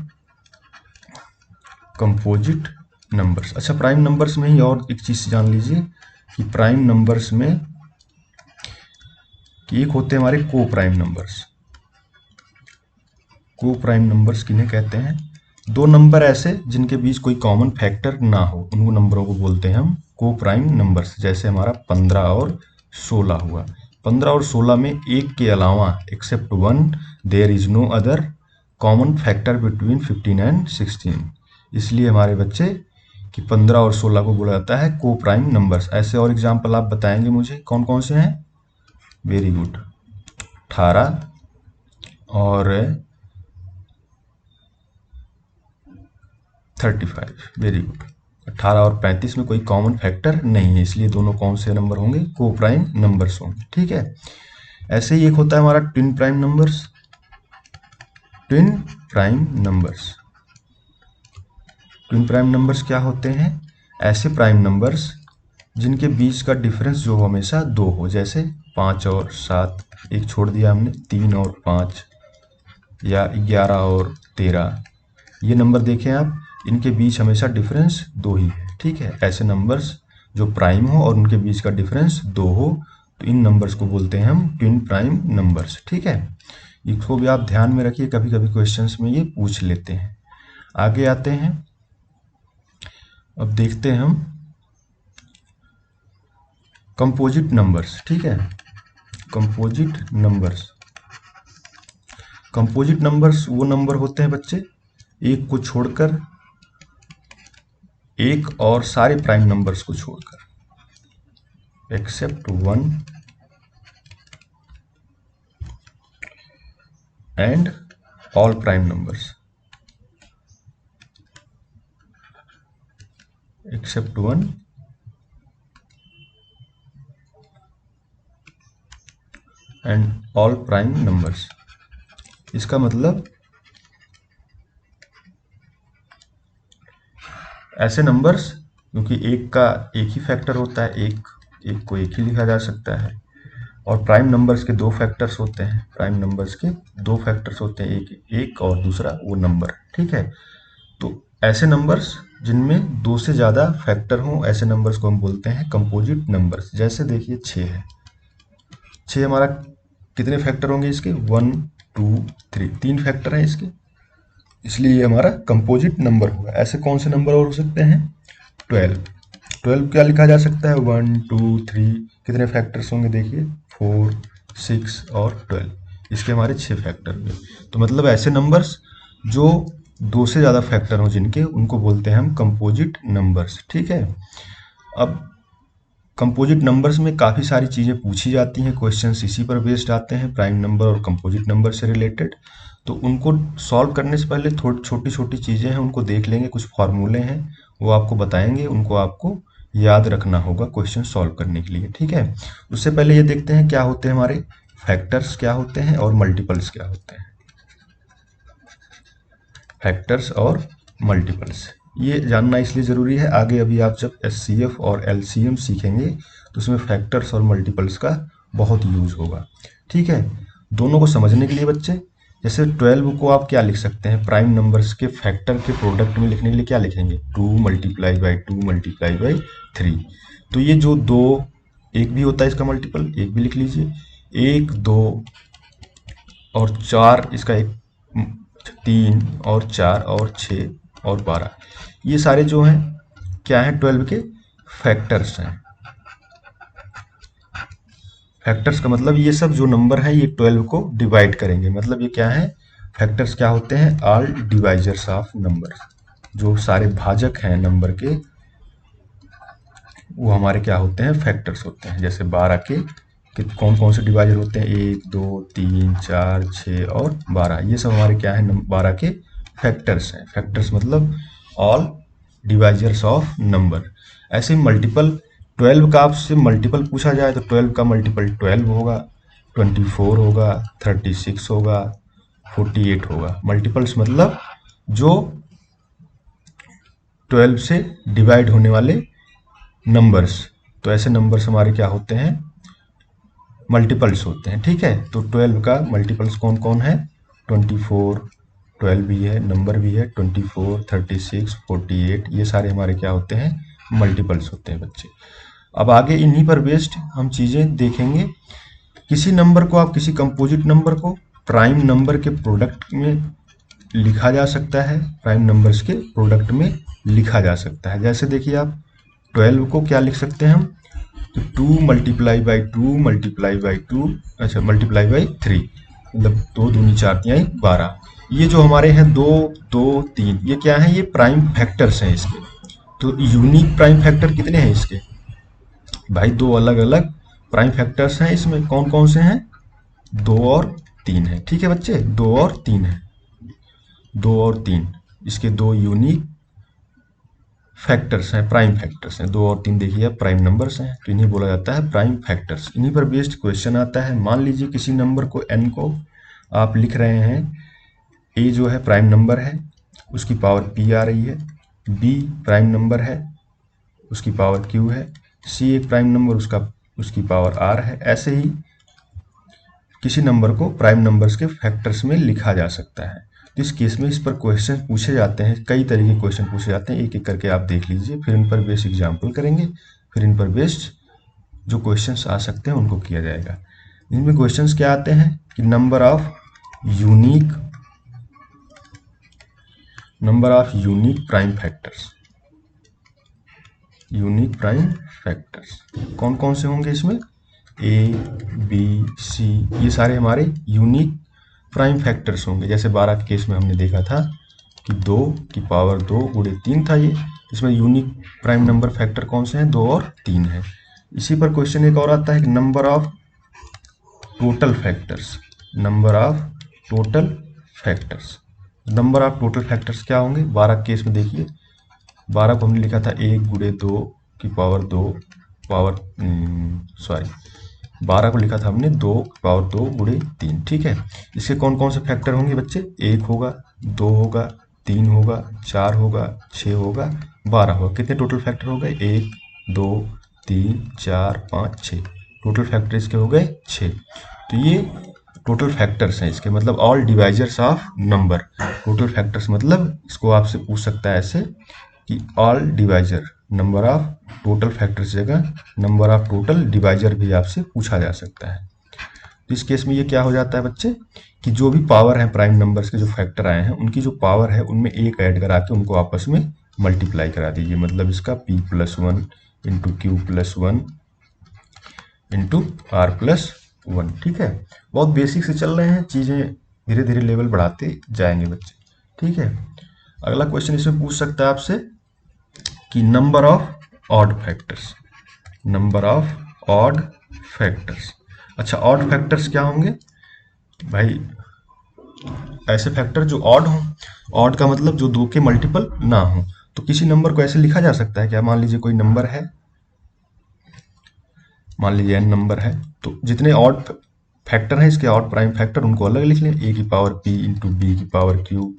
कंपोजिट नंबर्स, अच्छा प्राइम नंबर्स में ही और एक चीज जान लीजिए कि प्राइम नंबर्स में कि एक होते हैं हमारे को प्राइम नंबर्स। को प्राइम नंबर्स किन्हें कहते हैं, दो नंबर ऐसे जिनके बीच कोई कॉमन फैक्टर ना हो, उन नंबरों को बोलते हैं हम को प्राइम नंबर्स। जैसे हमारा 15 और 16 हुआ। 15 और 16 में एक के अलावा except one there is no other common factor between 15 and 16। इसलिए हमारे बच्चे कि 15 और 16 को बोला जाता है को प्राइम नंबर्स। ऐसे और एग्जाम्पल आप बताएंगे मुझे कौन कौन से हैं। वेरी गुड, 18 और 35, वेरी गुड। 18 और 35 में कोई कॉमन फैक्टर नहीं है, इसलिए दोनों कौन से नंबर होंगे, को प्राइम नंबर्स होंगे। ठीक है, ऐसे ही एक होता है हमारा twin prime numbers. Twin prime numbers, twin prime numbers क्या होते हैं, ऐसे प्राइम नंबर्स जिनके बीच का डिफरेंस जो हमेशा 2 हो। जैसे 5 और 7, एक छोड़ दिया हमने, 3 और 5, या 11 और 13। ये नंबर देखें आप, इनके बीच हमेशा डिफरेंस 2 ही है। ठीक है, ऐसे नंबर्स जो प्राइम हो और उनके बीच का डिफरेंस 2 हो, तो इन नंबर्स को बोलते हैं हम ट्विन प्राइम नंबर्स। ठीक है, इसको भी आप ध्यान में रखिए, कभी कभी क्वेश्चंस में ये पूछ लेते हैं। आगे आते हैं, अब देखते हैं हम कंपोजिट नंबर्स। ठीक है, कंपोजिट नंबर्स। कंपोजिट नंबर्स वो नंबर होते हैं बच्चे, एक को छोड़कर, एक और सारे प्राइम नंबर्स को छोड़कर, except one and all prime numbers, except one and all prime numbers. इसका मतलब ऐसे नंबर्स, क्योंकि एक का एक ही फैक्टर होता है, एक को एक ही लिखा जा सकता है, और प्राइम नंबर्स के 2 फैक्टर्स होते हैं। प्राइम नंबर्स के 2 फैक्टर्स होते हैं, एक और दूसरा वो नंबर। ठीक है, तो ऐसे नंबर्स जिनमें 2 से ज़्यादा फैक्टर हों, ऐसे नंबर्स को हम बोलते हैं कंपोजिट नंबर्स। जैसे देखिए 6 है, 6 हमारा कितने फैक्टर होंगे इसके, 1 2 3, 3 फैक्टर हैं इसके, इसलिए ये हमारा कंपोजिट नंबर होगा। ऐसे कौन से नंबर और हो सकते हैं, 12। 12 क्या लिखा जा सकता है, 1 2 3, कितने फैक्टर्स होंगे देखिए, 4 6 और 12, इसके हमारे 6 फैक्टर हुए। तो मतलब ऐसे नंबर्स जो दो से ज़्यादा फैक्टर हो जिनके, उनको बोलते हैं हम कंपोजिट नंबर्स। ठीक है, अब कंपोजिट नंबर्स में काफ़ी सारी चीज़ें पूछी जाती हैं, क्वेश्चंस इसी पर बेस्ड आते हैं, प्राइम नंबर और कंपोजिट नंबर से रिलेटेड। तो उनको सॉल्व करने से पहले थोड़ी छोटी छोटी चीज़ें हैं, उनको देख लेंगे, कुछ फॉर्मूले हैं वो आपको बताएंगे, उनको आपको याद रखना होगा क्वेश्चन सॉल्व करने के लिए। ठीक है, उससे पहले ये देखते हैं क्या होते हैं हमारे फैक्टर्स, क्या होते हैं और मल्टीपल्स क्या होते हैं। फैक्टर्स और मल्टीपल्स ये जानना इसलिए ज़रूरी है, आगे अभी आप जब एचसीएफ और एलसीएम सीखेंगे तो उसमें फैक्टर्स और मल्टीपल्स का बहुत यूज होगा। ठीक है, दोनों को समझने के लिए बच्चे, जैसे 12 को आप क्या लिख सकते हैं, प्राइम नंबर्स के फैक्टर के प्रोडक्ट में लिखने के लिए क्या लिखेंगे, 2 मल्टीप्लाई बाई 2 मल्टीप्लाई बाई 3। तो ये जो दो, एक भी होता है इसका मल्टीपल, एक भी लिख लीजिए, 1 2 और 4 इसका एक, 3 और 4 और 6 और 12, ये सारे जो हैं क्या हैं, 12 के फैक्टर्स हैं। फैक्टर्स का मतलब ये सब जो नंबर है ये 12 को डिवाइड करेंगे, मतलब ये क्या है, फैक्टर्स क्या होते हैं, ऑल डिवाइजर्स ऑफ नंबर। जो सारे भाजक हैं नंबर के वो हमारे क्या होते हैं, फैक्टर्स होते हैं। जैसे 12 के कौन कौन से डिवाइजर होते हैं, 1 2 3 4 6 और 12, ये सब हमारे क्या है, 12 के फैक्टर्स हैं। फैक्टर्स मतलब ऑल डिवाइजर्स ऑफ नंबर। ऐसे मल्टीपल 12 का आपसे मल्टीपल पूछा जाए तो 12 का मल्टीपल 12 होगा, 24 होगा, 36 होगा, 48 होगा। मल्टीपल्स मतलब जो 12 से डिवाइड होने वाले नंबर्स, तो ऐसे नंबर्स हमारे क्या होते हैं, मल्टीपल्स होते हैं। ठीक है, तो 12 का मल्टीपल्स कौन कौन है, 24, 12 भी है, नंबर भी है, 24, 36, 48, ये सारे हमारे क्या होते हैं, मल्टीपल्स होते हैं बच्चे। अब आगे इन्हीं पर बेस्ड हम चीज़ें देखेंगे। किसी नंबर को आप, किसी कंपोजिट नंबर को प्राइम नंबर के प्रोडक्ट में लिखा जा सकता है, प्राइम नंबर्स के प्रोडक्ट में लिखा जा सकता है। जैसे देखिए आप 12 को क्या लिख सकते हैं हम, तो 2 मल्टीप्लाई बाई 2 मल्टीप्लाई बाई 2, अच्छा मल्टीप्लाई बाई 3, मतलब 2 दूनी 4 तिहाई 12। ये जो हमारे हैं 2 2 3, ये क्या है, ये प्राइम फैक्टर्स हैं इसके। तो यूनिक प्राइम फैक्टर कितने हैं इसके, भाई दो अलग अलग प्राइम फैक्टर्स हैं इसमें। कौन कौन से हैं, 2 और 3 है। ठीक है बच्चे, 2 और 3 है, 2 और 3 इसके दो यूनिक फैक्टर्स हैं, प्राइम फैक्टर्स हैं। 2 और 3 देखिए प्राइम नंबर्स हैं, तो इन्हें बोला जाता है प्राइम फैक्टर्स। इन्हीं पर बेस्ड क्वेश्चन आता है। मान लीजिए किसी नंबर को n को आप लिख रहे हैं, a जो है प्राइम नंबर है, उसकी पावर p आ रही है, b प्राइम नंबर है, उसकी पावर q है, c एक प्राइम नंबर, उसकी पावर r है। ऐसे ही किसी नंबर को प्राइम नंबर्स के फैक्टर्स में लिखा जा सकता है। तो इस केस में इस पर क्वेश्चन पूछे जाते हैं, कई तरह के क्वेश्चन पूछे जाते हैं, एक एक करके आप देख लीजिए, फिर इन पर बेस्ड एग्जाम्पल करेंगे, फिर इन पर बेस्ड जो क्वेश्चंस आ सकते हैं उनको किया जाएगा। इनमें क्वेश्चंस क्या आते हैं कि number of unique prime factors, unique prime factors कौन कौन से होंगे इसमें, ए बी सी, ये सारे हमारे यूनिक प्राइम फैक्टर्स होंगे। जैसे 12 के केस में हमने देखा था कि 2 की पावर 2 गुणे 3 था ये, इसमें यूनिक प्राइम नंबर फैक्टर कौन से हैं, 2 और 3 है। इसी पर क्वेश्चन एक और आता है कि number of total factors, number of total factors. Number of total factors क्या होंगे, 12 केस में देखिए, 12 को हमने लिखा था 1 गुणे 2 की पावर 2 पावर 12 को लिखा था हमने 2 पावर 2 गुणे 3। ठीक है, इसके कौन कौन से फैक्टर होंगे बच्चे, 1 होगा, 2 होगा, 3 होगा, 4 होगा, 6 होगा, 12 होगा। कितने टोटल फैक्टर हो गए, 1 2 3 4 5 6, टोटल फैक्टर इसके हो गए 6। तो ये टोटल फैक्टर्स हैं इसके, मतलब all divisors of number. Total factors मतलब इसको आपसे पूछ सकता है ऐसे कि all divisor, number of total factors जगह नंबर ऑफ टोटल डिवाइजर भी आपसे पूछा जा सकता है। तो इस केस में ये क्या हो जाता है बच्चे कि जो भी पावर है प्राइम नंबर्स के, जो फैक्टर आए हैं उनकी जो पावर है उनमें एक ऐड करा के उनको आपस में मल्टीप्लाई करा दीजिए। मतलब इसका p+1 into q+1 into r+1। ठीक है, बहुत बेसिक से चल रहे हैं, चीज़ें धीरे धीरे लेवल बढ़ाते जाएंगे बच्चे। ठीक है, अगला क्वेश्चन इसमें पूछ सकता है आपसे कि number of odd factors, number of odd factors. अच्छा, ऑड फैक्टर्स क्या होंगे भाई? ऐसे फैक्टर जो ऑड हो। ऑड का मतलब जो दो के मल्टीपल ना हो। तो किसी नंबर को ऐसे लिखा जा सकता है क्या? मान लीजिए कोई नंबर है, मान लीजिए n नंबर है, तो जितने ऑड फैक्टर हैं इसके, ऑड प्राइम फैक्टर, उनको अलग लिख लें, a की पावर p इंटू बी की पावर q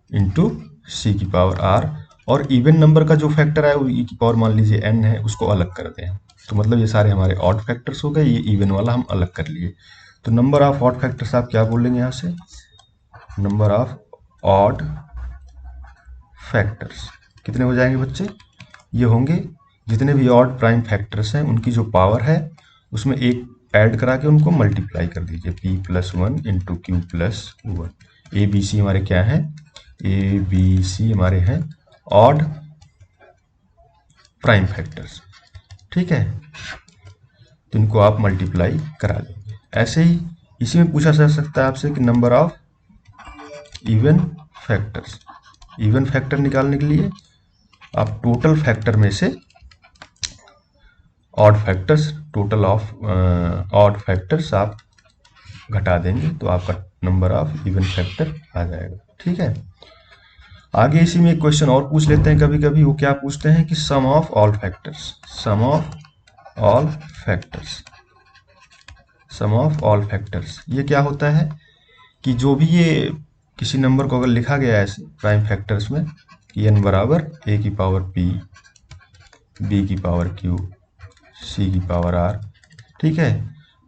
इंटू सी की पावर r। और इवन नंबर का जो फैक्टर है वो e की पावर मान लीजिए n है, उसको अलग कर दें। तो मतलब ये सारे हमारे ऑड फैक्टर्स हो गए, ये इवन वाला हम अलग कर लिए। तो नंबर ऑफ ऑड फैक्टर्स आप क्या बोलेंगे यहाँ से? नंबर ऑफ ऑड फैक्टर्स कितने हो जाएंगे बच्चे? ये होंगे जितने भी ऑड प्राइम फैक्टर्स हैं उनकी जो पावर है उसमें एक ऐड करा के उनको मल्टीप्लाई कर दीजिए, p plus one into Q plus one. A B C हमारे क्या हैं? ए बी सी हमारे हैं ऑड प्राइम फैक्टर्स। ठीक है, तो इनको आप मल्टीप्लाई करा देंगे। ऐसे ही इसी में पूछा जा सकता है आपसे कि number of even factors. Even factor निकालने के लिए आप टोटल फैक्टर में से odd factors, total of odd factors आप घटा देंगे तो आपका नंबर ऑफ इवन फैक्टर आ जाएगा। ठीक है, आगे इसी में एक क्वेश्चन और पूछ लेते हैं कभी कभी। वो क्या पूछते हैं कि sum of all factors, sum of all factors, sum of all factors. ये क्या होता है कि जो भी ये किसी नंबर को अगर लिखा गया है ऐसे प्राइम फैक्टर्स में कि n बराबर a की पावर p, b की पावर q, c की पावर r। ठीक है,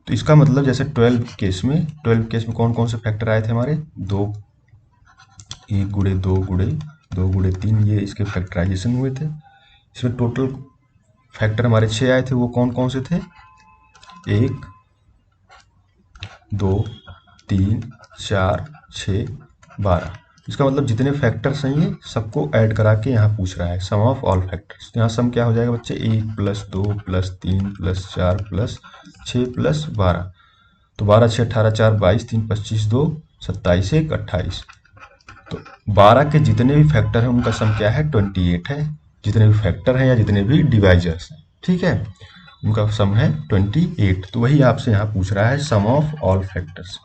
तो इसका मतलब जैसे 12 केस में कौन कौन से फैक्टर आए थे हमारे? दो, एक गुड़े दो गुड़े दो गुड़े तीन, ये इसके फैक्टराइजेशन हुए थे। इसमें टोटल फैक्टर हमारे 6 आए थे। वो कौन कौन से थे? 1 2 3 4 6 12। इसका मतलब जितने फैक्टर्स हैं ये सबको ऐड करा के यहाँ पूछ रहा है सम ऑफ ऑल फैक्टर्स। यहाँ सम क्या हो जाएगा बच्चे? 1 plus 2 plus 3 plus 4 plus 6 plus 12। तो 12 6 18 4 22 3 25 2 27 1 28। तो 12 के जितने भी फैक्टर हैं उनका सम क्या है? 28 है। जितने भी फैक्टर हैं या जितने भी डिवाइजर्स हैं, ठीक है, उनका सम है 28। तो वही आपसे यहाँ पूछ रहा है सम ऑफ ऑल फैक्टर्स।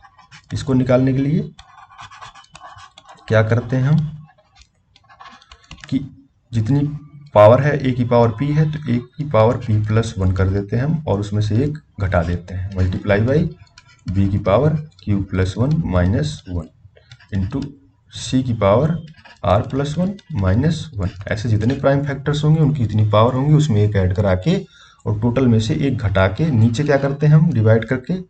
इसको निकालने के लिए क्या करते हैं हम कि जितनी पावर है a की पावर p है तो a की पावर p प्लस वन कर देते हैं हम, और उसमें से एक घटा देते हैं, मल्टीप्लाई बाई b की power q plus one minus one into c की power r plus one minus one. ऐसे जितने प्राइम फैक्टर्स होंगे उनकी जितनी पावर होंगी उसमें एक ऐड करा के और टोटल में से एक घटा के नीचे क्या करते हैं हम? डिवाइड करके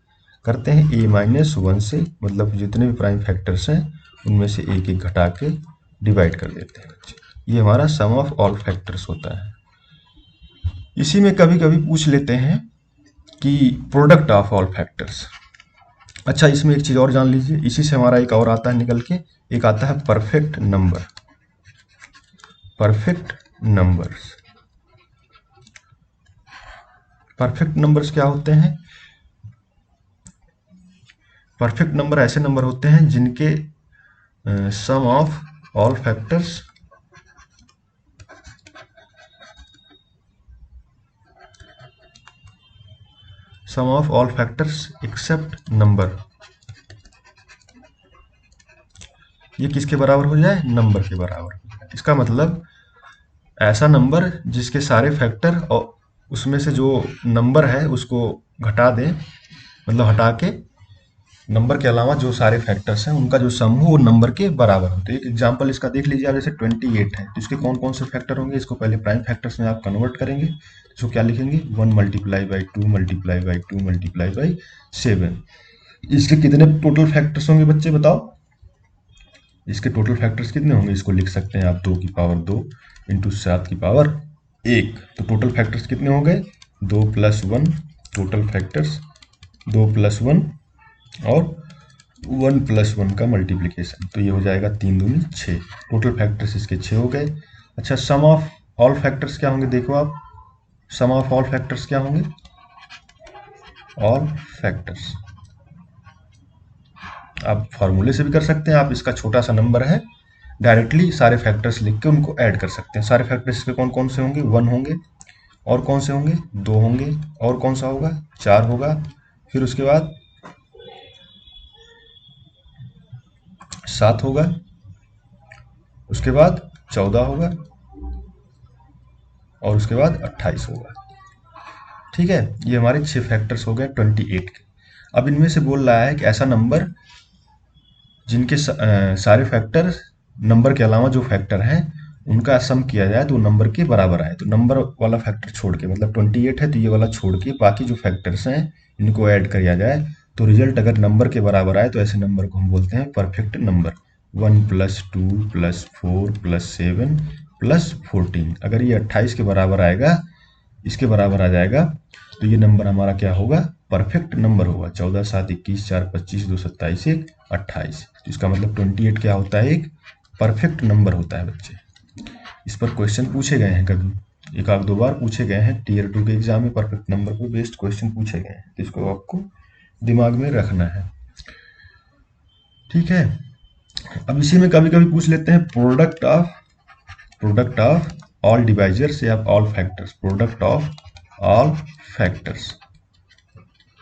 करते हैं a माइनस वन से, मतलब जितने भी प्राइम फैक्टर्स हैं उनमें से एक एक घटा के डिवाइड कर देते हैं। ये हमारा सम ऑफ ऑल फैक्टर्स होता है। इसी में कभी कभी पूछ लेते हैं कि प्रोडक्ट ऑफ ऑल फैक्टर्स। अच्छा, इसमें एक चीज और जान लीजिए, इसी से हमारा एक और आता है निकल के, एक आता है perfect number. Perfect numbers, perfect numbers क्या होते हैं? परफेक्ट नंबर ऐसे नंबर होते हैं जिनके sum of all factors sum of all factors except number, ये किसके बराबर हो जाए? नंबर के बराबर। इसका मतलब ऐसा नंबर जिसके सारे फैक्टर और उसमें से जो नंबर है उसको घटा दें, मतलब हटा के नंबर के अलावा जो सारे फैक्टर्स हैं उनका जो सम हो वो नंबर के बराबर हो। तो एक एग्जांपल इसका देख लीजिए आप, जैसे 28 है तो इसके कौन कौन से फैक्टर होंगे? इसको पहले प्राइम फैक्टर्स में आप कन्वर्ट करेंगे, इसको क्या लिखेंगे? 1 multiply by 2 multiply by 2 multiply by 7। इसके कितने टोटल फैक्टर्स होंगे बच्चे बताओ? इसके टोटल फैक्टर्स कितने होंगे? इसको लिख सकते हैं आप 2 की पावर 2 इंटू 7 की पावर 1। तो टोटल फैक्टर्स कितने हो गए? 2 प्लस 1 टोटल फैक्टर्स, 2 प्लस 1 और 1 प्लस 1 का मल्टीप्लिकेशन, तो ये हो जाएगा 3 दूनी 6। टोटल फैक्टर्स इसके 6 हो गए। अच्छा, सम ऑफ ऑल फैक्टर्स क्या होंगे? देखो आप, सम ऑफ ऑल फैक्टर्स क्या होंगे? ऑल फैक्टर्स आप फॉर्मूले से भी कर सकते हैं। आप, इसका छोटा सा नंबर है डायरेक्टली सारे फैक्टर्स लिख के उनको ऐड कर सकते हैं। सारे फैक्टर्स इसके कौन कौन से होंगे, 1 होंगे, और कौन से होंगे, 2 होंगे, और कौन सा होगा, 4 होगा, फिर उसके बाद 7 होगा, उसके बाद 14 होगा, और उसके बाद 28 होगा। ठीक है, ये हमारे 6 फैक्टर्स हो गए 28 के। अब इनमें से बोल रहा है कि ऐसा नंबर जिनके सारे फैक्टर नंबर के अलावा जो फैक्टर हैं उनका सम किया जाए तो नंबर के बराबर आए। तो नंबर वाला फैक्टर छोड़ के, मतलब 28 है तो ये वाला छोड़ के बाकी जो फैक्टर्स हैं इनको ऐड किया जाए तो रिजल्ट अगर नंबर के बराबर आए तो ऐसे नंबर को हम बोलते हैं परफेक्ट नंबर। 1 + 2 + 4 + 7 + 14, अगर ये 28 के बराबर आएगा, इसके बराबर आ जाएगा, तो ये नंबर हमारा क्या होगा, परफेक्ट नंबर होगा। 14 7 21 4 25 2 27 1 28। तो इसका मतलब 28 क्या होता है, एक परफेक्ट नंबर होता है बच्चे। इस पर क्वेश्चन पूछे गए हैं, कभी एक आध दो बार पूछे गए हैं टीयर 2 के एग्जाम में, परफेक्ट नंबर पर बेस्ड क्वेश्चन पूछे गए हैं, तो इसको आपको दिमाग में रखना है। ठीक है, अब इसी में कभी कभी पूछ लेते हैं प्रोडक्ट ऑफ ऑल डिवाइजर्स या all factors, product of all factors.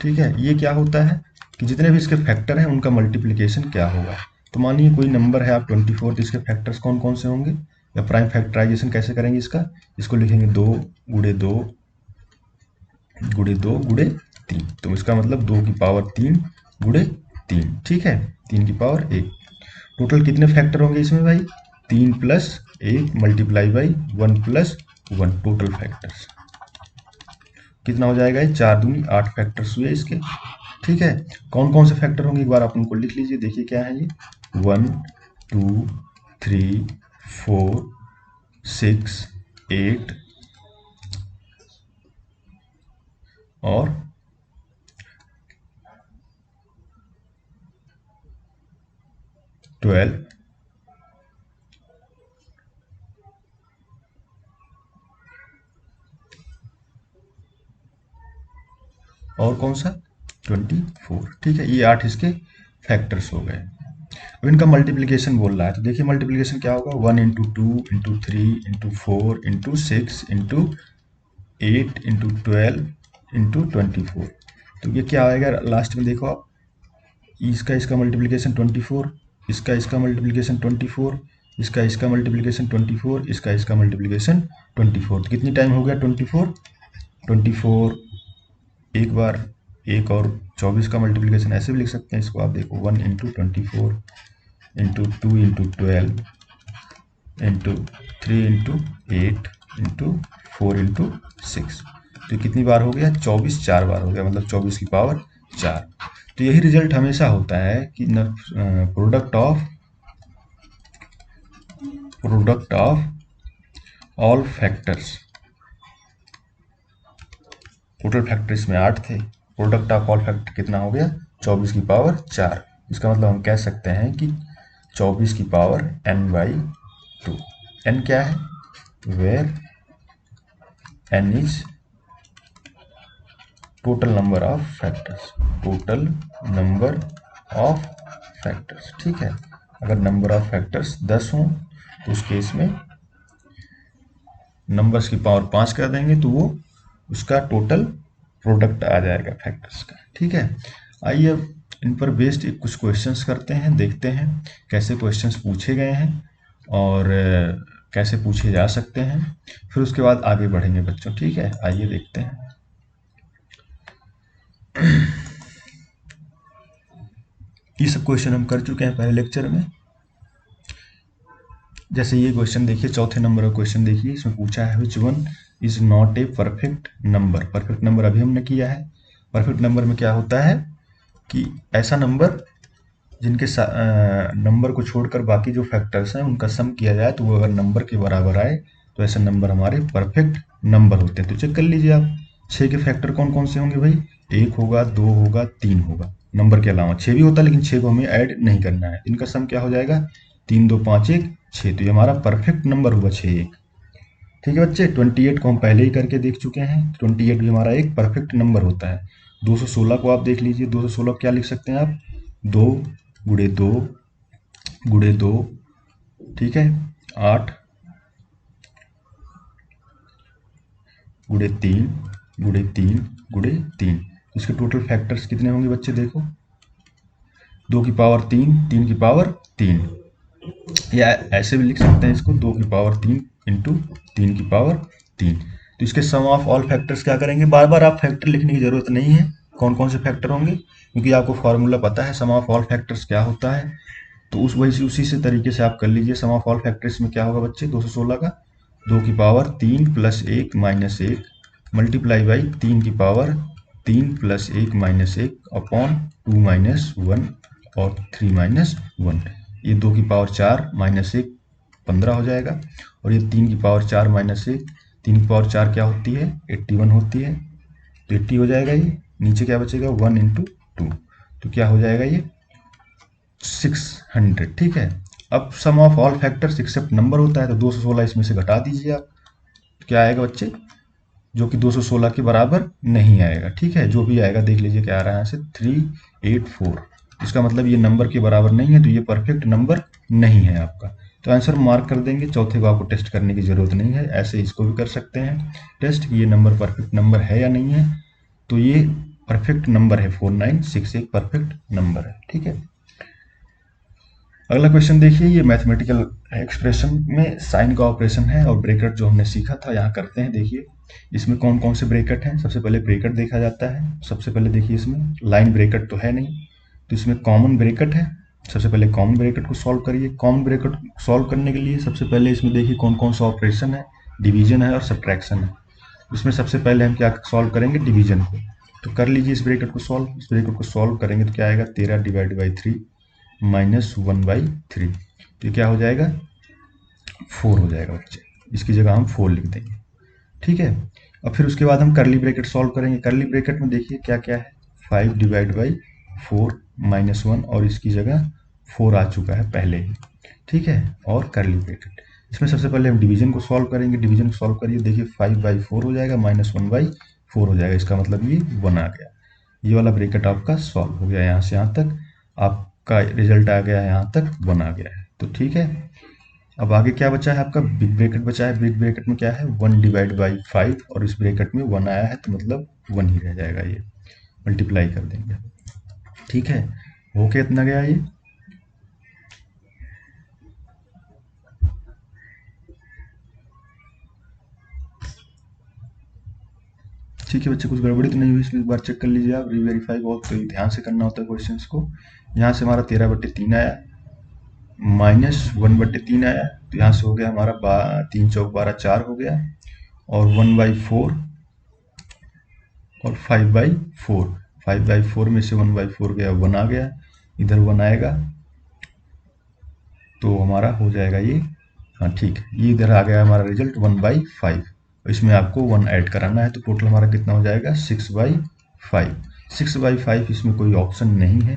ठीक है, ये क्या होता है कि जितने भी इसके फैक्टर हैं उनका मल्टीप्लिकेशन क्या होगा। तो मानिए कोई नंबर है आप 24, तो इसके फैक्टर्स कौन कौन से होंगे, या प्राइम फैक्टराइजेशन कैसे करेंगे इसका, इसको लिखेंगे 2 × 2 × 2 × 3, तो इसका मतलब 2 की पावर 3 × 3, ठीक है, 3 की पावर 1। टोटल कितने फैक्टर होंगे इसमें भाई, 3 + 1 × 1 + 1, टोटल फैक्टर्स कितना हो जाएगा, 4 दूनी 8 फैक्टर्स हुए इसके। ठीक है, कौन कौन से फैक्टर होंगे एक बार आप उनको लिख लीजिए, देखिए क्या है ये, 1 2 3 4 6 8 और 12 और कौन सा 24। ठीक है, ये 8 इसके फैक्टर्स हो गए। अब इनका मल्टीप्लिकेशन बोल रहा है, तो देखिए मल्टीप्लिकेशन क्या होगा, 1 × 2 × 3 × 4 × 6 × 8 × 12 × 24। तो ये क्या आएगा लास्ट में, देखो आप, इसका मल्टीप्लिकेशन 24, इसका मल्टीप्लिकेशन 24, इसका मल्टीप्लिकेशन 24, इसका मल्टीप्लिकेशन 24। तो कितनी टाइम हो गया, 24 एक बार, एक और 24 का मल्टीप्लिकेशन ऐसे भी लिख सकते हैं इसको, आप देखो 1 × 24 × 2 × 12 × 3 × 8 × 4 × 6। तो कितनी बार हो गया, 24 4 बार हो गया, मतलब 24 की पावर 4। तो यही रिजल्ट हमेशा होता है कि product of all factors, total factor इसमें 8 थे, प्रोडक्ट ऑफ ऑल फैक्टर कितना हो गया, 24 की पावर 4। इसका मतलब हम कह सकते हैं कि 24 की पावर n/2। n क्या है, where n is total number of factors, total number of factors. ठीक है, अगर नंबर ऑफ फैक्टर्स 10 हों तो उस केस में नंबर्स की पावर 5 कर देंगे तो वो उसका टोटल प्रोडक्ट आ जाएगा फैक्टर्स का। ठीक है, आइए अब इन पर बेस्ड कुछ क्वेश्चंस करते हैं, देखते हैं कैसे क्वेश्चंस पूछे गए हैं और कैसे पूछे जा सकते हैं, फिर उसके बाद आगे बढ़ेंगे बच्चों। ठीक है, आइए देखते हैं। ये सब क्वेश्चन हम कर चुके हैं पहले लेक्चर में। जैसे ये क्वेश्चन देखिए, चौथे नंबर का क्वेश्चन देखिए, इसमें पूछा है which one is not a perfect number. Perfect number अभी हमने किया है। परफेक्ट नंबर में क्या होता है कि ऐसा नंबर जिनके नंबर को छोड़कर बाकी जो फैक्टर्स हैं उनका सम किया जाए तो वो अगर नंबर के बराबर आए तो ऐसे नंबर हमारे परफेक्ट नंबर होते हैं। तो चेक कर लीजिए आप, 6 के फैक्टर कौन कौन से होंगे भाई, 1 होगा, 2 होगा, 3 होगा, नंबर के अलावा 6 भी होता है लेकिन 6 को हमें ऐड नहीं करना है। इनका सम क्या हो जाएगा, 3 2 5 1 6, तो ये हमारा परफेक्ट नंबर हुआ 6 1। ठीक है बच्चे, 28 को हम पहले ही करके देख चुके हैं, 28 भी हमारा एक परफेक्ट नंबर होता है। 216 को आप देख लीजिए, 216 क्या लिख सकते हैं आप, 2 × 2 × 2 ठीक है, 8 गुणे 3 गुणे 3 गुणे 3, इसके टोटल फैक्टर्स कितने होंगे बच्चे देखो, 2 की पावर 3, 3 की पावर 3, या ऐसे भी लिख सकते हैं इसको 2 की पावर 3 इंटू 3 की पावर 3। तो इसके सम ऑफ ऑल फैक्टर्स क्या करेंगे, बार बार आप फैक्टर लिखने की जरूरत नहीं है कौन कौन से फैक्टर होंगे, क्योंकि आपको फॉर्मूला पता है सम ऑफ ऑल फैक्टर्स क्या होता है। तो उसी से तरीके से आप कर लीजिए। सम ऑफ ऑल फैक्टर्स में क्या होगा बच्चे, 216 का 2 की power 3 plus 1 minus 1 multiply by 3 की power 3 plus 1 minus 1 upon 2 minus 1 और 3 माइनस 1। ये 2 की पावर 4 माइनस 1 15 हो जाएगा, और ये 3 की पावर 4 माइनस 1, 3 की पावर 4 क्या होती है 81 होती है, तो 80 हो जाएगा। ये नीचे क्या बचेगा 1 इंटू 2, तो क्या हो जाएगा ये 600। ठीक है, अब sum of all factors except number होता है, तो 216 इसमें से घटा दीजिए आप, तो क्या आएगा बच्चे, जो कि 216 के बराबर नहीं आएगा। ठीक है, जो भी आएगा देख लीजिए क्या आ रहा है यहाँ से 384, इसका मतलब ये नंबर के बराबर नहीं है, तो ये परफेक्ट नंबर नहीं है आपका, तो आंसर मार्क कर देंगे। चौथे को आपको टेस्ट करने की जरूरत नहीं है, ऐसे इसको भी कर सकते हैं टेस्ट कि ये नंबर परफेक्ट नंबर है या नहीं है। तो ये परफेक्ट नंबर है, 4961 एक परफेक्ट नंबर है। ठीक है, अगला क्वेश्चन देखिए, ये मैथमेटिकल एक्सप्रेशन में साइन का ऑपरेशन है और ब्रैकेट जो हमने सीखा था यहाँ करते हैं। देखिए इसमें कौन कौन से ब्रैकेट हैं, सबसे पहले ब्रैकेट देखा जाता है। सबसे पहले देखिए इसमें लाइन ब्रैकेट तो है नहीं, तो इसमें कॉमन ब्रैकेट है। सबसे पहले कॉमन ब्रैकेट को सॉल्व करिए। कॉमन ब्रैकेट सॉल्व करने के लिए सबसे पहले इसमें देखिए कौन कौन सा ऑपरेशन है, डिवीजन है और सब्ट्रैक्शन है। इसमें सबसे पहले हम क्या सॉल्व करेंगे, डिवीजन को, तो कर लीजिए इस ब्रैकेट को सॉल्व। इस ब्रैकेट को सॉल्व करेंगे तो क्या आएगा 13 डिवाइड बाई 3 माइनस 1/3, तो क्या हो जाएगा 4 हो जाएगा बच्चे, इसकी जगह हम 4 लिख देंगे। ठीक है, अब फिर उसके बाद हम करली ब्रैकेट सॉल्व करेंगे। करली ब्रैकेट में देखिए क्या क्या है, 5 डिवाइड बाई 4 माइनस 1, और इसकी जगह 4 आ चुका है पहले ही। ठीक है, और करली ब्रैकेट, इसमें सबसे पहले हम डिवीजन को सॉल्व करेंगे। डिवीजन को सॉल्व करिए, देखिए 5/4 हो जाएगा माइनस 1/4 हो जाएगा, इसका मतलब ये 1 आ गया। ये वाला ब्रैकेट आपका सॉल्व हो गया, यहाँ से यहाँ तक आपका रिजल्ट आ गया है, यहाँ तक 1 आ गया है। तो ठीक है, अब आगे क्या बचा है आपका, बिग ब्रैकेट बचा है। बिग ब्रैकेट में क्या है 1 डिवाइड बाई 5, और इस ब्रैकेट में 1 आया है तो मतलब 1 ही रह जाएगा, ये मल्टीप्लाई कर देंगे। ठीक है, हो के इतना गया ये। ठीक है बच्चे, कुछ गड़बड़ी तो नहीं हुई इसमें, एक बार चेक कर लीजिए आप, रीवेरीफाई बहुत तो ध्यान से करना होता है क्वेश्चंस को। यहाँ से हमारा 13/3 आया, माइनस 1/3 आया, तो यहाँ से हो गया हमारा 3 चौक 12 4 हो गया, और 1/4 और 5/4, 5/4 में से 1/4 गया 1 आ गया, इधर 1 आएगा तो हमारा हो जाएगा ये, हाँ ठीक है, ये इधर आ गया हमारा रिजल्ट 1/5, इसमें आपको 1 ऐड कराना है, तो टोटल हमारा कितना हो जाएगा 6/5। 6/5 इसमें कोई ऑप्शन नहीं है,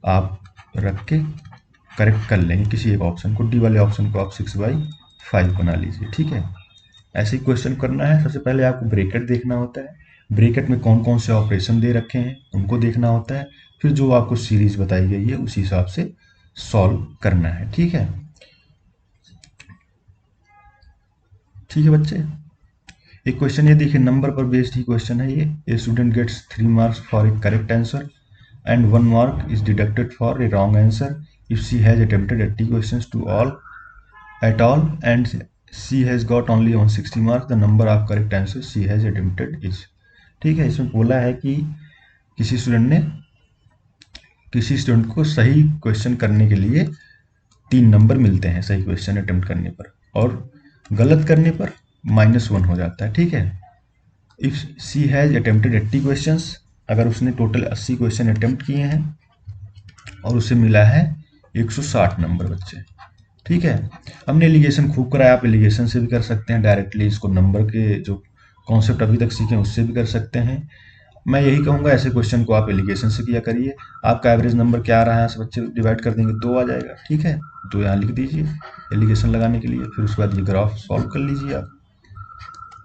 आप रख के करेक्ट कर लेंगे किसी एक ऑप्शन को, डी वाले ऑप्शन को आप 6/5 बना लीजिए। ठीक है, ऐसे ही क्वेश्चन करना है। सबसे पहले आपको ब्रैकेट देखना होता है, ब्रैकेट में कौन कौन से ऑपरेशन दे रखे हैं उनको देखना होता है, फिर जो आपको सीरीज बताई गई है उसी हिसाब से सॉल्व करना है। ठीक है, ठीक है बच्चे, एक क्वेश्चन ये देखिए, नंबर पर बेस्ड ही क्वेश्चन है ये। A student gets 3 marks for a correct answer and 1 mark is deducted for a wrong answer if she has attempted 80 questions to all at all and she has got only 160 marks, the number of correct answers she has attempted is। ठीक है, इसमें बोला है कि किसी student को सही question करने के लिए 3 नंबर मिलते हैं सही क्वेश्चन अटेम्प्ट करने पर, और गलत करने पर -1 हो जाता है। ठीक है, if she has attempted 80 questions, अगर उसने टोटल 80 क्वेश्चन अटेम्प्ट किए हैं और उसे मिला है 160 नंबर बच्चे। ठीक है, हमने एलिगेशन खूब कराया, आप एलिगेशन से भी कर सकते हैं डायरेक्टली, इसको नंबर के जो कॉन्सेप्ट अभी तक सीखे उससे भी कर सकते हैं। मैं यही कहूँगा ऐसे क्वेश्चन को आप एलिगेशन से किया करिए। आपका एवरेज नंबर क्या आ रहा है, बच्चे डिवाइड कर देंगे 2 आ जाएगा। ठीक है, 2 यहाँ लिख दीजिए एलिगेशन लगाने के लिए, फिर उसके बाद ये ग्राफ सॉल्व कर लीजिए आप।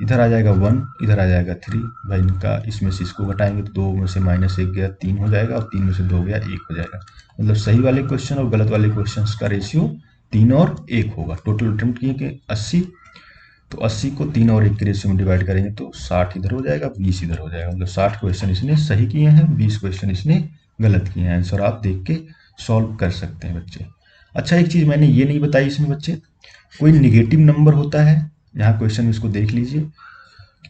इधर आ जाएगा 1, इधर आ जाएगा 3, भाई इनका इसमें से इसको घटाएंगे तो 2 में से -1 गया 3 हो जाएगा, और 3 में से 2 गया 1 हो जाएगा। मतलब सही वाले क्वेश्चन और गलत वाले क्वेश्चन का रेशियो 3 और 1 होगा। टोटल अटेम्प्ट किए कि 80, तो 80 को 3 और 1 के रेशियो में डिवाइड करेंगे तो 60 इधर हो जाएगा, 20 इधर हो जाएगा। मतलब 60 क्वेश्चन इसने सही किए हैं, 20 क्वेश्चन इसने गलत किए हैं। आंसर आप देख के सॉल्व कर सकते हैं बच्चे। अच्छा, एक चीज़ मैंने ये नहीं बताई इसमें बच्चे, कोई निगेटिव नंबर होता है, यहाँ क्वेश्चन इसको देख लीजिए,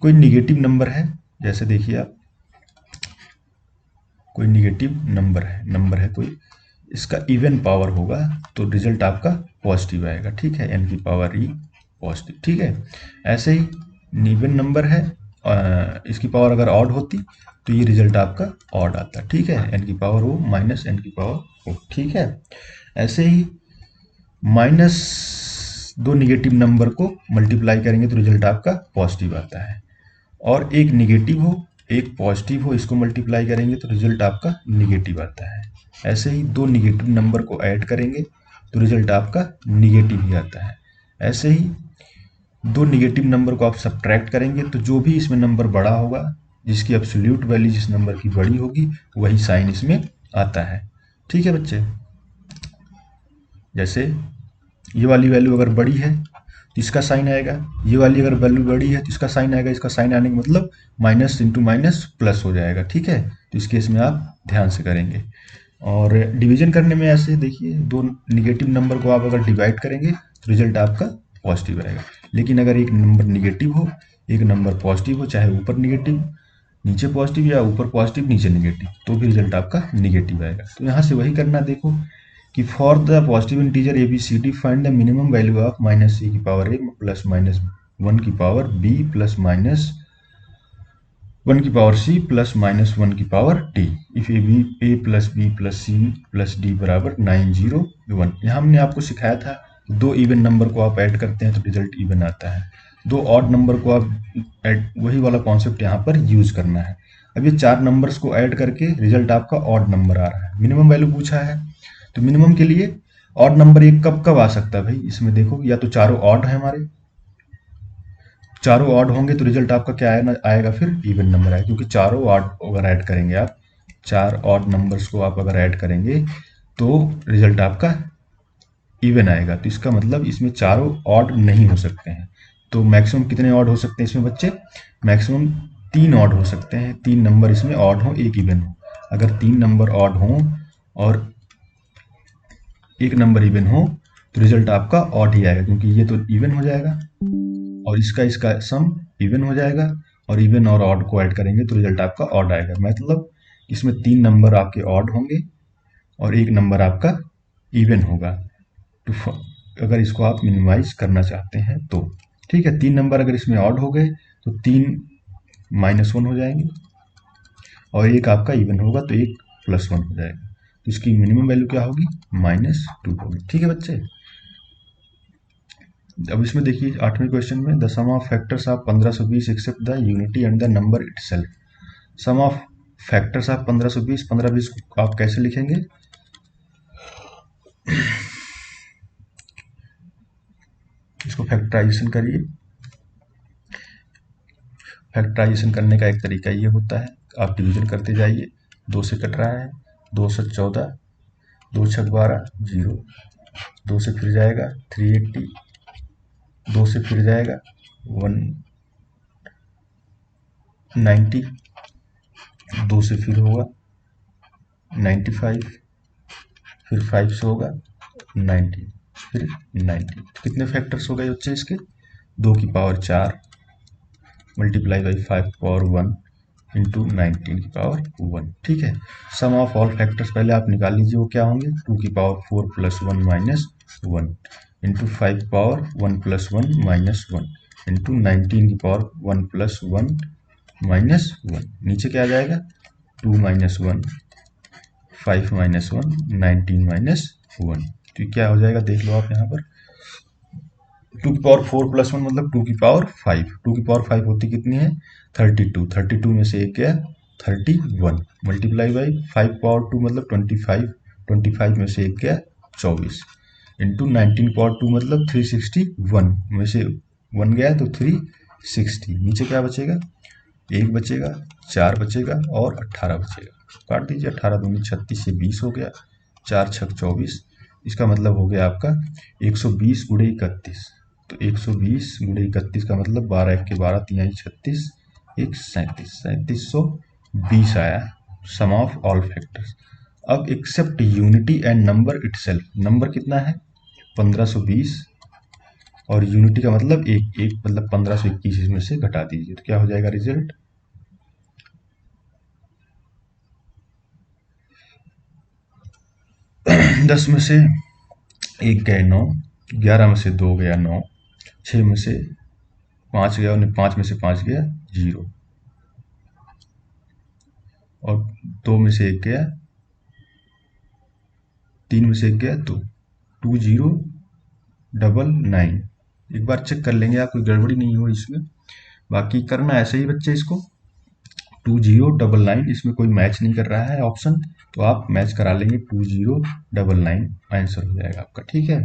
कोई निगेटिव नंबर है, जैसे देखिए आप, कोई निगेटिव नंबर है कोई, इसका इवन पावर होगा तो रिजल्ट आपका पॉजिटिव आएगा, ठीक है, n की पावर e पॉजिटिव, ठीक है। ऐसे ही इवन नंबर है, इसकी पावर अगर ऑड होती तो ये रिजल्ट आपका ऑड आता, ठीक है, n की पावर o माइनस n की पावर o, ठीक है। ऐसे ही माइनस दो निगेटिव नंबर को मल्टीप्लाई करेंगे तो रिजल्ट आपका पॉजिटिव आता है, और एक निगेटिव हो एक पॉजिटिव हो, इसको मल्टीप्लाई करेंगे तो रिजल्ट आपका निगेटिव आता है। ऐसे ही दो निगेटिव नंबर को ऐड करेंगे तो रिजल्ट आपका निगेटिव ही आता है। ऐसे ही दो निगेटिव नंबर को आप सब्ट्रैक्ट करेंगे तो जो भी इसमें नंबर बड़ा होगा, जिसकी एब्सोल्यूट वैल्यू जिस नंबर की बड़ी होगी वही साइन इसमें आता है, ठीक है बच्चे। जैसे ये वाली वैल्यू अगर बड़ी है तो इसका साइन आएगा, ये वाली अगर वैल्यू बड़ी है तो इसका साइन आएगा, इसका साइन आने का मतलब माइनस इंटू माइनस प्लस हो जाएगा, ठीक है। तो इस केस में आप ध्यान से करेंगे। और डिवीजन करने में ऐसे देखिए, दो निगेटिव नंबर को आप अगर डिवाइड करेंगे तो रिजल्ट आपका पॉजिटिव आएगा। लेकिन अगर एक नंबर निगेटिव हो एक नंबर पॉजिटिव हो, चाहे ऊपर निगेटिव नीचे पॉजिटिव या ऊपर पॉजिटिव नीचे निगेटिव, तो भी रिजल्ट आपका निगेटिव आएगा। तो यहाँ से वही करना, देखो कि for the positive integer A B C D find the minimum value of minus C की पावर ए प्लस माइनस 1 की पावर बी प्लस माइनस 1 की पावर सी प्लस माइनस 1 की power D if A plus B plus C plus D बराबर 9 0 1। यहाँ हमने आपको सिखाया था कि दो इवन नंबर को आप ऐड करते हैं तो रिजल्ट इवन आता है, दो ऑड नंबर को आप ऐड, वही वाला कॉन्सेप्ट यहाँ पर यूज करना है। अब ये चार नंबर्स को ऐड करके रिजल्ट आपका ऑड नंबर आ रहा है, मिनिमम वैल्यू पूछा है, तो मिनिमम के लिए ऑड नंबर एक कब कब आ सकता है भाई, इसमें देखो या तो चारों ऑड है हमारे, चारों ऑड होंगे तो रिजल्ट आपका क्या आएगा फिर इवन नंबर आएगा, क्योंकि चारों ऑड अगर ऐड करेंगे आप, चार ऑड नंबर्स को आप अगर ऐड करेंगे तो रिजल्ट आपका इवन आएगा। तो इसका मतलब इसमें चारों ऑड नहीं हो सकते हैं। तो मैक्सिमम कितने ऑड हो सकते हैं इसमें बच्चे, मैक्सिमम 3 ऑड हो सकते हैं, 3 नंबर इसमें ऑड हो एक इवन हो। अगर 3 नंबर ऑड हो और एक नंबर इवन हो तो रिजल्ट आपका ऑड ही आएगा, क्योंकि ये तो इवन हो जाएगा और इसका सम इवन हो जाएगा, और इवन और ऑड को ऐड करेंगे तो रिजल्ट आपका ऑड आएगा। मतलब इसमें 3 नंबर आपके ऑड होंगे और एक नंबर आपका इवन होगा। तो अगर इसको आप मिनिमाइज करना चाहते हैं तो ठीक है, 3 नंबर अगर इसमें ऑड हो गए तो 3 -1 हो जाएंगे और एक आपका इवन होगा तो एक +1 हो जाएगा। तो इसकी मिनिमम वैल्यू क्या होगी, -2 होगी, ठीक है बच्चे। अब इसमें देखिए 8वें क्वेश्चन में the sum of factors of 1520 except the unity and the number itself. Sum of factors of 1520, 1520 को आप कैसे लिखेंगे, इसको फैक्टराइजेशन करिए। फैक्टराइजेशन करने का एक तरीका ये होता है, आप डिवीजन करते जाइए, 2 से कट रहा है, 2 से 14, 2 छक 12 0, 2 से फिर जाएगा 380, 2 से फिर जाएगा 190, 2 से फिर होगा 95, फिर 5 से होगा 90, फिर 90। कितने फैक्टर्स हो गए बच्चे इसके, 2 की पावर 4 मल्टीप्लाई बाई 5 की पावर 1 इंटू 19 की पावर 1, ठीक है। सम ऑफ ऑल फैक्टर्स पहले आप निकाल लीजिए, वो क्या होंगे, 2 की पावर 4 + 1 - 1 इंटू 5 की पावर 1 + 1 - 1 इंटू 19 की पावर 1 + 1 - 1। नीचे क्या आ जाएगा, 2 - 1 5 - 1 19 - 1। तो क्या हो जाएगा देख लो आप यहाँ पर, 2 की पावर 4 + 1 मतलब 2 की पावर 5, 2 की पावर 5 होती कितनी है 32, 32 में से एक गया 31 मल्टीप्लाई बाई 5 पावर 2 मतलब 25, 25 में से एक गया 24 इंटू 19 पावर 2 मतलब 361 में से 1 गया तो 360। नीचे क्या बचेगा, 1 बचेगा, 4 बचेगा और 18 बचेगा। काट दीजिए, 18 दूनी 36 से 20 हो गया, 4 छक 24, इसका मतलब हो गया आपका 120 गुणे 31। तो 120 गुणे 31 का मतलब 12 1 के 12 3 आई 36 1 37 3720 आया सम ऑफ ऑल फैक्टर्स। अब except unity and number itself, number कितना है 1520 और यूनिटी का मतलब एक एक मतलब 1521 इसमें से घटा दीजिए तो क्या हो जाएगा रिजल्ट 10 में से 1 गए 9, 11 में से 2 गया 9, 6 में से 5 गया और 5 में से 5 गया 0 और 2 में से 1 गया, 3 में से 1 गया 2, 2099। एक बार चेक कर लेंगे आप कोई गड़बड़ी नहीं हो इसमें, बाकी करना ऐसे ही बच्चे इसको 2099 इसमें कोई मैच नहीं कर रहा है ऑप्शन, तो आप मैच करा लेंगे 2099 आंसर हो जाएगा आपका, ठीक है।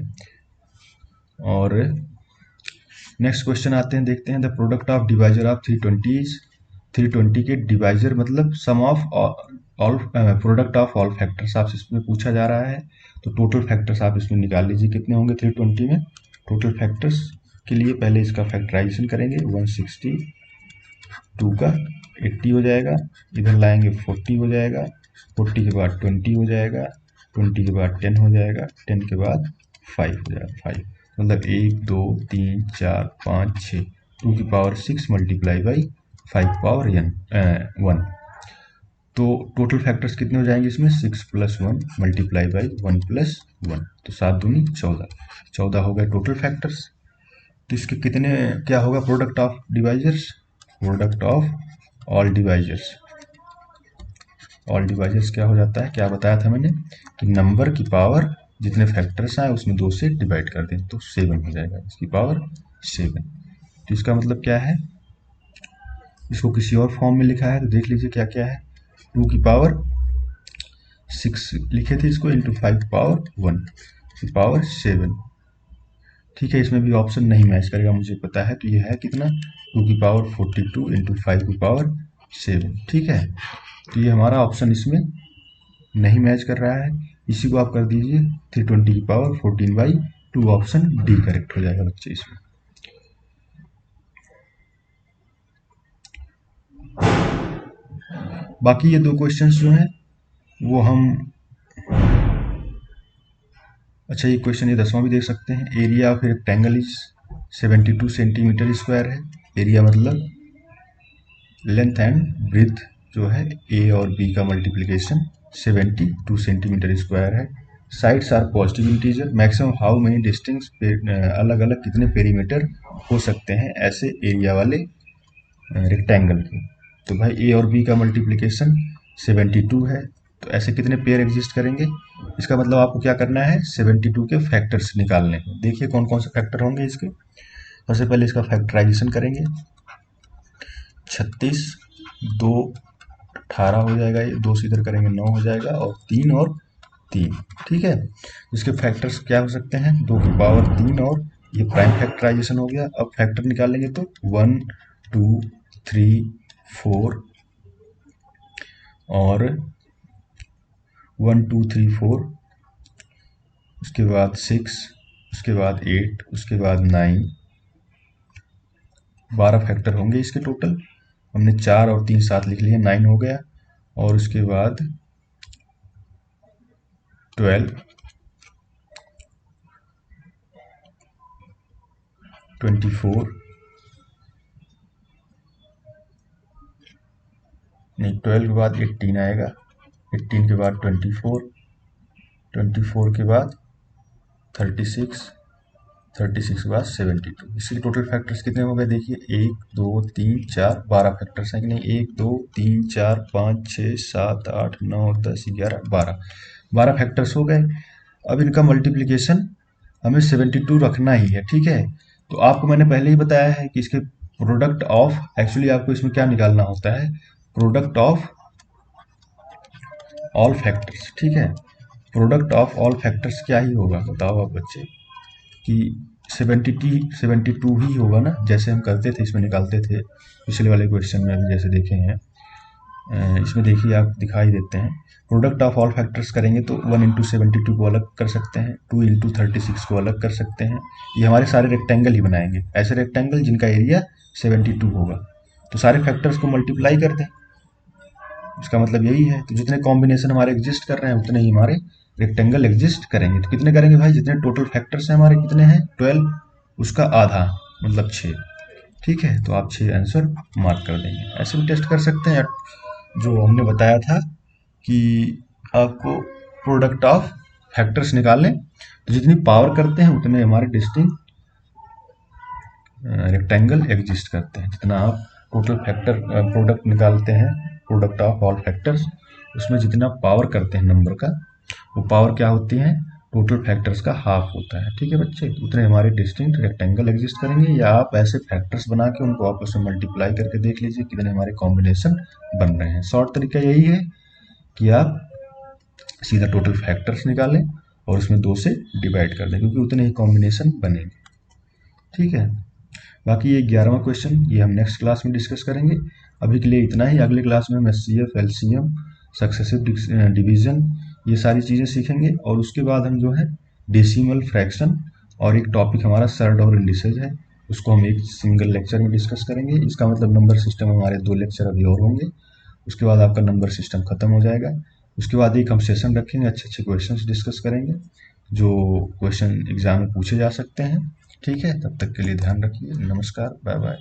और नेक्स्ट क्वेश्चन आते हैं, देखते हैं the product of divisor of 320 320 के डिवाइजर मतलब sum of all product of all factors आपसे इसमें पूछा जा रहा है। तो टोटल फैक्टर्स आप इसमें निकाल लीजिए कितने होंगे 320 में। टोटल फैक्टर्स के लिए पहले इसका फैक्टराइजेशन करेंगे, 162 का 80 हो जाएगा, इधर लाएंगे 40 हो जाएगा, 40 के बाद 20 हो जाएगा, 20 के बाद 10 हो जाएगा, 10 के बाद 5 हो जाएगा, 5 मतलब 1 2 3 4 5 6 2 की पावर 6 मल्टीप्लाई बाई 5 पावर 1। तो टोटल फैक्टर्स कितने हो जाएंगे इसमें 6 + 1 मल्टीप्लाई बाई 1 + 1, तो 7 दूनी 14, 14 हो गए टोटल फैक्टर्स। तो इसके कितने क्या होगा product of divisors, product of all divisors, all divisors क्या हो जाता है, क्या बताया था मैंने कि नंबर की पावर जितने फैक्टर्स आए उसमें 2 से डिवाइड कर दें तो 7 हो जाएगा, इसकी पावर 7। तो इसका मतलब क्या है, इसको किसी और फॉर्म में लिखा है तो देख लीजिए क्या क्या है, 2 की पावर 6 लिखे थे इसको इंटू 5 पावर 1 की पावर 7, ठीक है। इसमें भी ऑप्शन नहीं मैच करेगा मुझे पता है, तो ये है कितना 2 की पावर 42 इंटू 5 की पावर 7, ठीक है। तो ये हमारा ऑप्शन इसमें नहीं मैच कर रहा है, इसी को आप कर दीजिए 320 की पावर 14/2, ऑप्शन डी करेक्ट हो जाएगा बच्चे इसमें। बाकी ये 2 क्वेश्चंस जो हैं वो हम, अच्छा ये क्वेश्चन ये 10वां भी देख सकते हैं, area of rectangle is 72 centimetre square है, एरिया मतलब लेंथ एंड ब्रेथ जो है ए और बी का मल्टीप्लिकेशन 72 सेंटीमीटर स्क्वायर है। Sides are positive integer, maximum how many distinct अलग अलग कितने पेरीमीटर हो सकते हैं ऐसे एरिया वाले रेक्टेंगल के। तो भाई ए और बी का मल्टीप्लिकेशन 72 है, तो ऐसे कितने पेयर एग्जिस्ट करेंगे, इसका मतलब आपको क्या करना है 72 के फैक्टर्स निकालने हैं। देखिए कौन कौन से फैक्टर होंगे इसके, सबसे पहले इसका फैक्टराइजेशन करेंगे, 36 2 18 हो जाएगा, ये 2 से इधर करेंगे 9 हो जाएगा और 3 और 3, ठीक है। इसके फैक्टर्स क्या हो सकते हैं 2 की पावर 3 और ये प्राइम फैक्टराइजेशन हो गया। अब फैक्टर निकालेंगे तो 1 2 3 4 और 1 2 3 4, उसके बाद 6, उसके बाद 8, उसके बाद 9, 12 फैक्टर होंगे इसके टोटल। हमने 4 और 3 साथ लिख लिए, 9 हो गया और उसके बाद 12 24 नहीं 12 के बाद 18 आएगा, 18 के बाद 24, 24 के बाद 36, 36 के बाद 72। इसके टोटल फैक्टर्स कितने हो गए देखिए 1 2 3 4 12 फैक्टर्स हैं कि नहीं, 1 2 3 4 5 6 7 8 9 10 11 12 फैक्टर्स हो गए। अब इनका मल्टीप्लिकेशन हमें 72 रखना ही है, ठीक है। तो आपको मैंने पहले ही बताया है कि इसके प्रोडक्ट ऑफ, एक्चुअली आपको इसमें क्या निकालना होता है प्रोडक्ट ऑफ ऑल फैक्टर्स, ठीक है। प्रोडक्ट ऑफ ऑल फैक्टर्स क्या ही होगा बताओ आप बच्चे कि 72 ही होगा ना, जैसे हम करते थे इसमें निकालते थे पिछले वाले क्वेश्चन में भी जैसे देखे हैं इसमें देखिए आप दिखाई देते हैं, प्रोडक्ट ऑफ ऑल फैक्टर्स करेंगे तो 1 इंटू 72 को अलग कर सकते हैं, 2 इंटू 36 को अलग कर सकते हैं। ये हमारे सारे रेक्टेंगल ही बनाएंगे, ऐसे रेक्टेंगल जिनका एरिया 72 होगा। तो सारे फैक्टर्स को मल्टीप्लाई कर दें, इसका मतलब यही है। तो जितने कॉम्बिनेशन हमारे एग्जिस्ट कर रहे हैं उतने ही हमारे रेक्टेंगल एग्जिस्ट करेंगे। तो कितने करेंगे भाई, जितने टोटल फैक्टर्स हैं हमारे कितने हैं 12, उसका आधा मतलब 6। ठीक है, तो आप 6 आंसर मार्क कर देंगे। ऐसे भी टेस्ट कर सकते हैं जो हमने बताया था कि आपको प्रोडक्ट ऑफ फैक्टर्स निकालें, तो जितनी पावर करते हैं उतने हमारे डिस्टिंक्ट रेक्टेंगल एग्जिस्ट करते हैं। जितना आप टोटल फैक्टर प्रोडक्ट निकालते हैं, प्रोडक्ट ऑफ ऑल फैक्टर्स, उसमें जितना पावर करते हैं नंबर का, वो पावर क्या होती है, टोटल फैक्टर्स का हाफ होता है। ठीक है बच्चे, उतने हमारे डिस्टिंक्ट रेक्टेंगल एग्जिस्ट करेंगे। या आप ऐसे फैक्टर्स बना के उनको आपस में मल्टीप्लाई करके देख लीजिए कितने हमारे कॉम्बिनेशन बन रहे हैं। शॉर्ट तरीका यही है कि आप सीधा टोटल फैक्टर्स निकालें और उसमें 2 से डिवाइड कर दें, क्योंकि उतने ही कॉम्बिनेशन बनेंगे। ठीक है, बाकी ये 11वां क्वेश्चन ये हम नेक्स्ट क्लास में डिस्कस करेंगे। अभी के लिए इतना ही। अगले क्लास में हम एचसीएफ, एलसीएम, सक्सेसिव डिवीजन, ये सारी चीज़ें सीखेंगे। और उसके बाद हम जो है डेसिमल फ्रैक्शन और एक टॉपिक हमारा सर्ड और इंडिसेज है, उसको हम एक सिंगल लेक्चर में डिस्कस करेंगे। इसका मतलब नंबर सिस्टम हमारे 2 लेक्चर अभी और होंगे, उसके बाद आपका नंबर सिस्टम खत्म हो जाएगा। उसके बाद एक हम सेशन रखेंगे, अच्छे अच्छे क्वेश्चंस डिस्कस करेंगे जो क्वेश्चन एग्जाम में पूछे जा सकते हैं। ठीक है, तब तक के लिए ध्यान रखिए। नमस्कार, बाय बाय।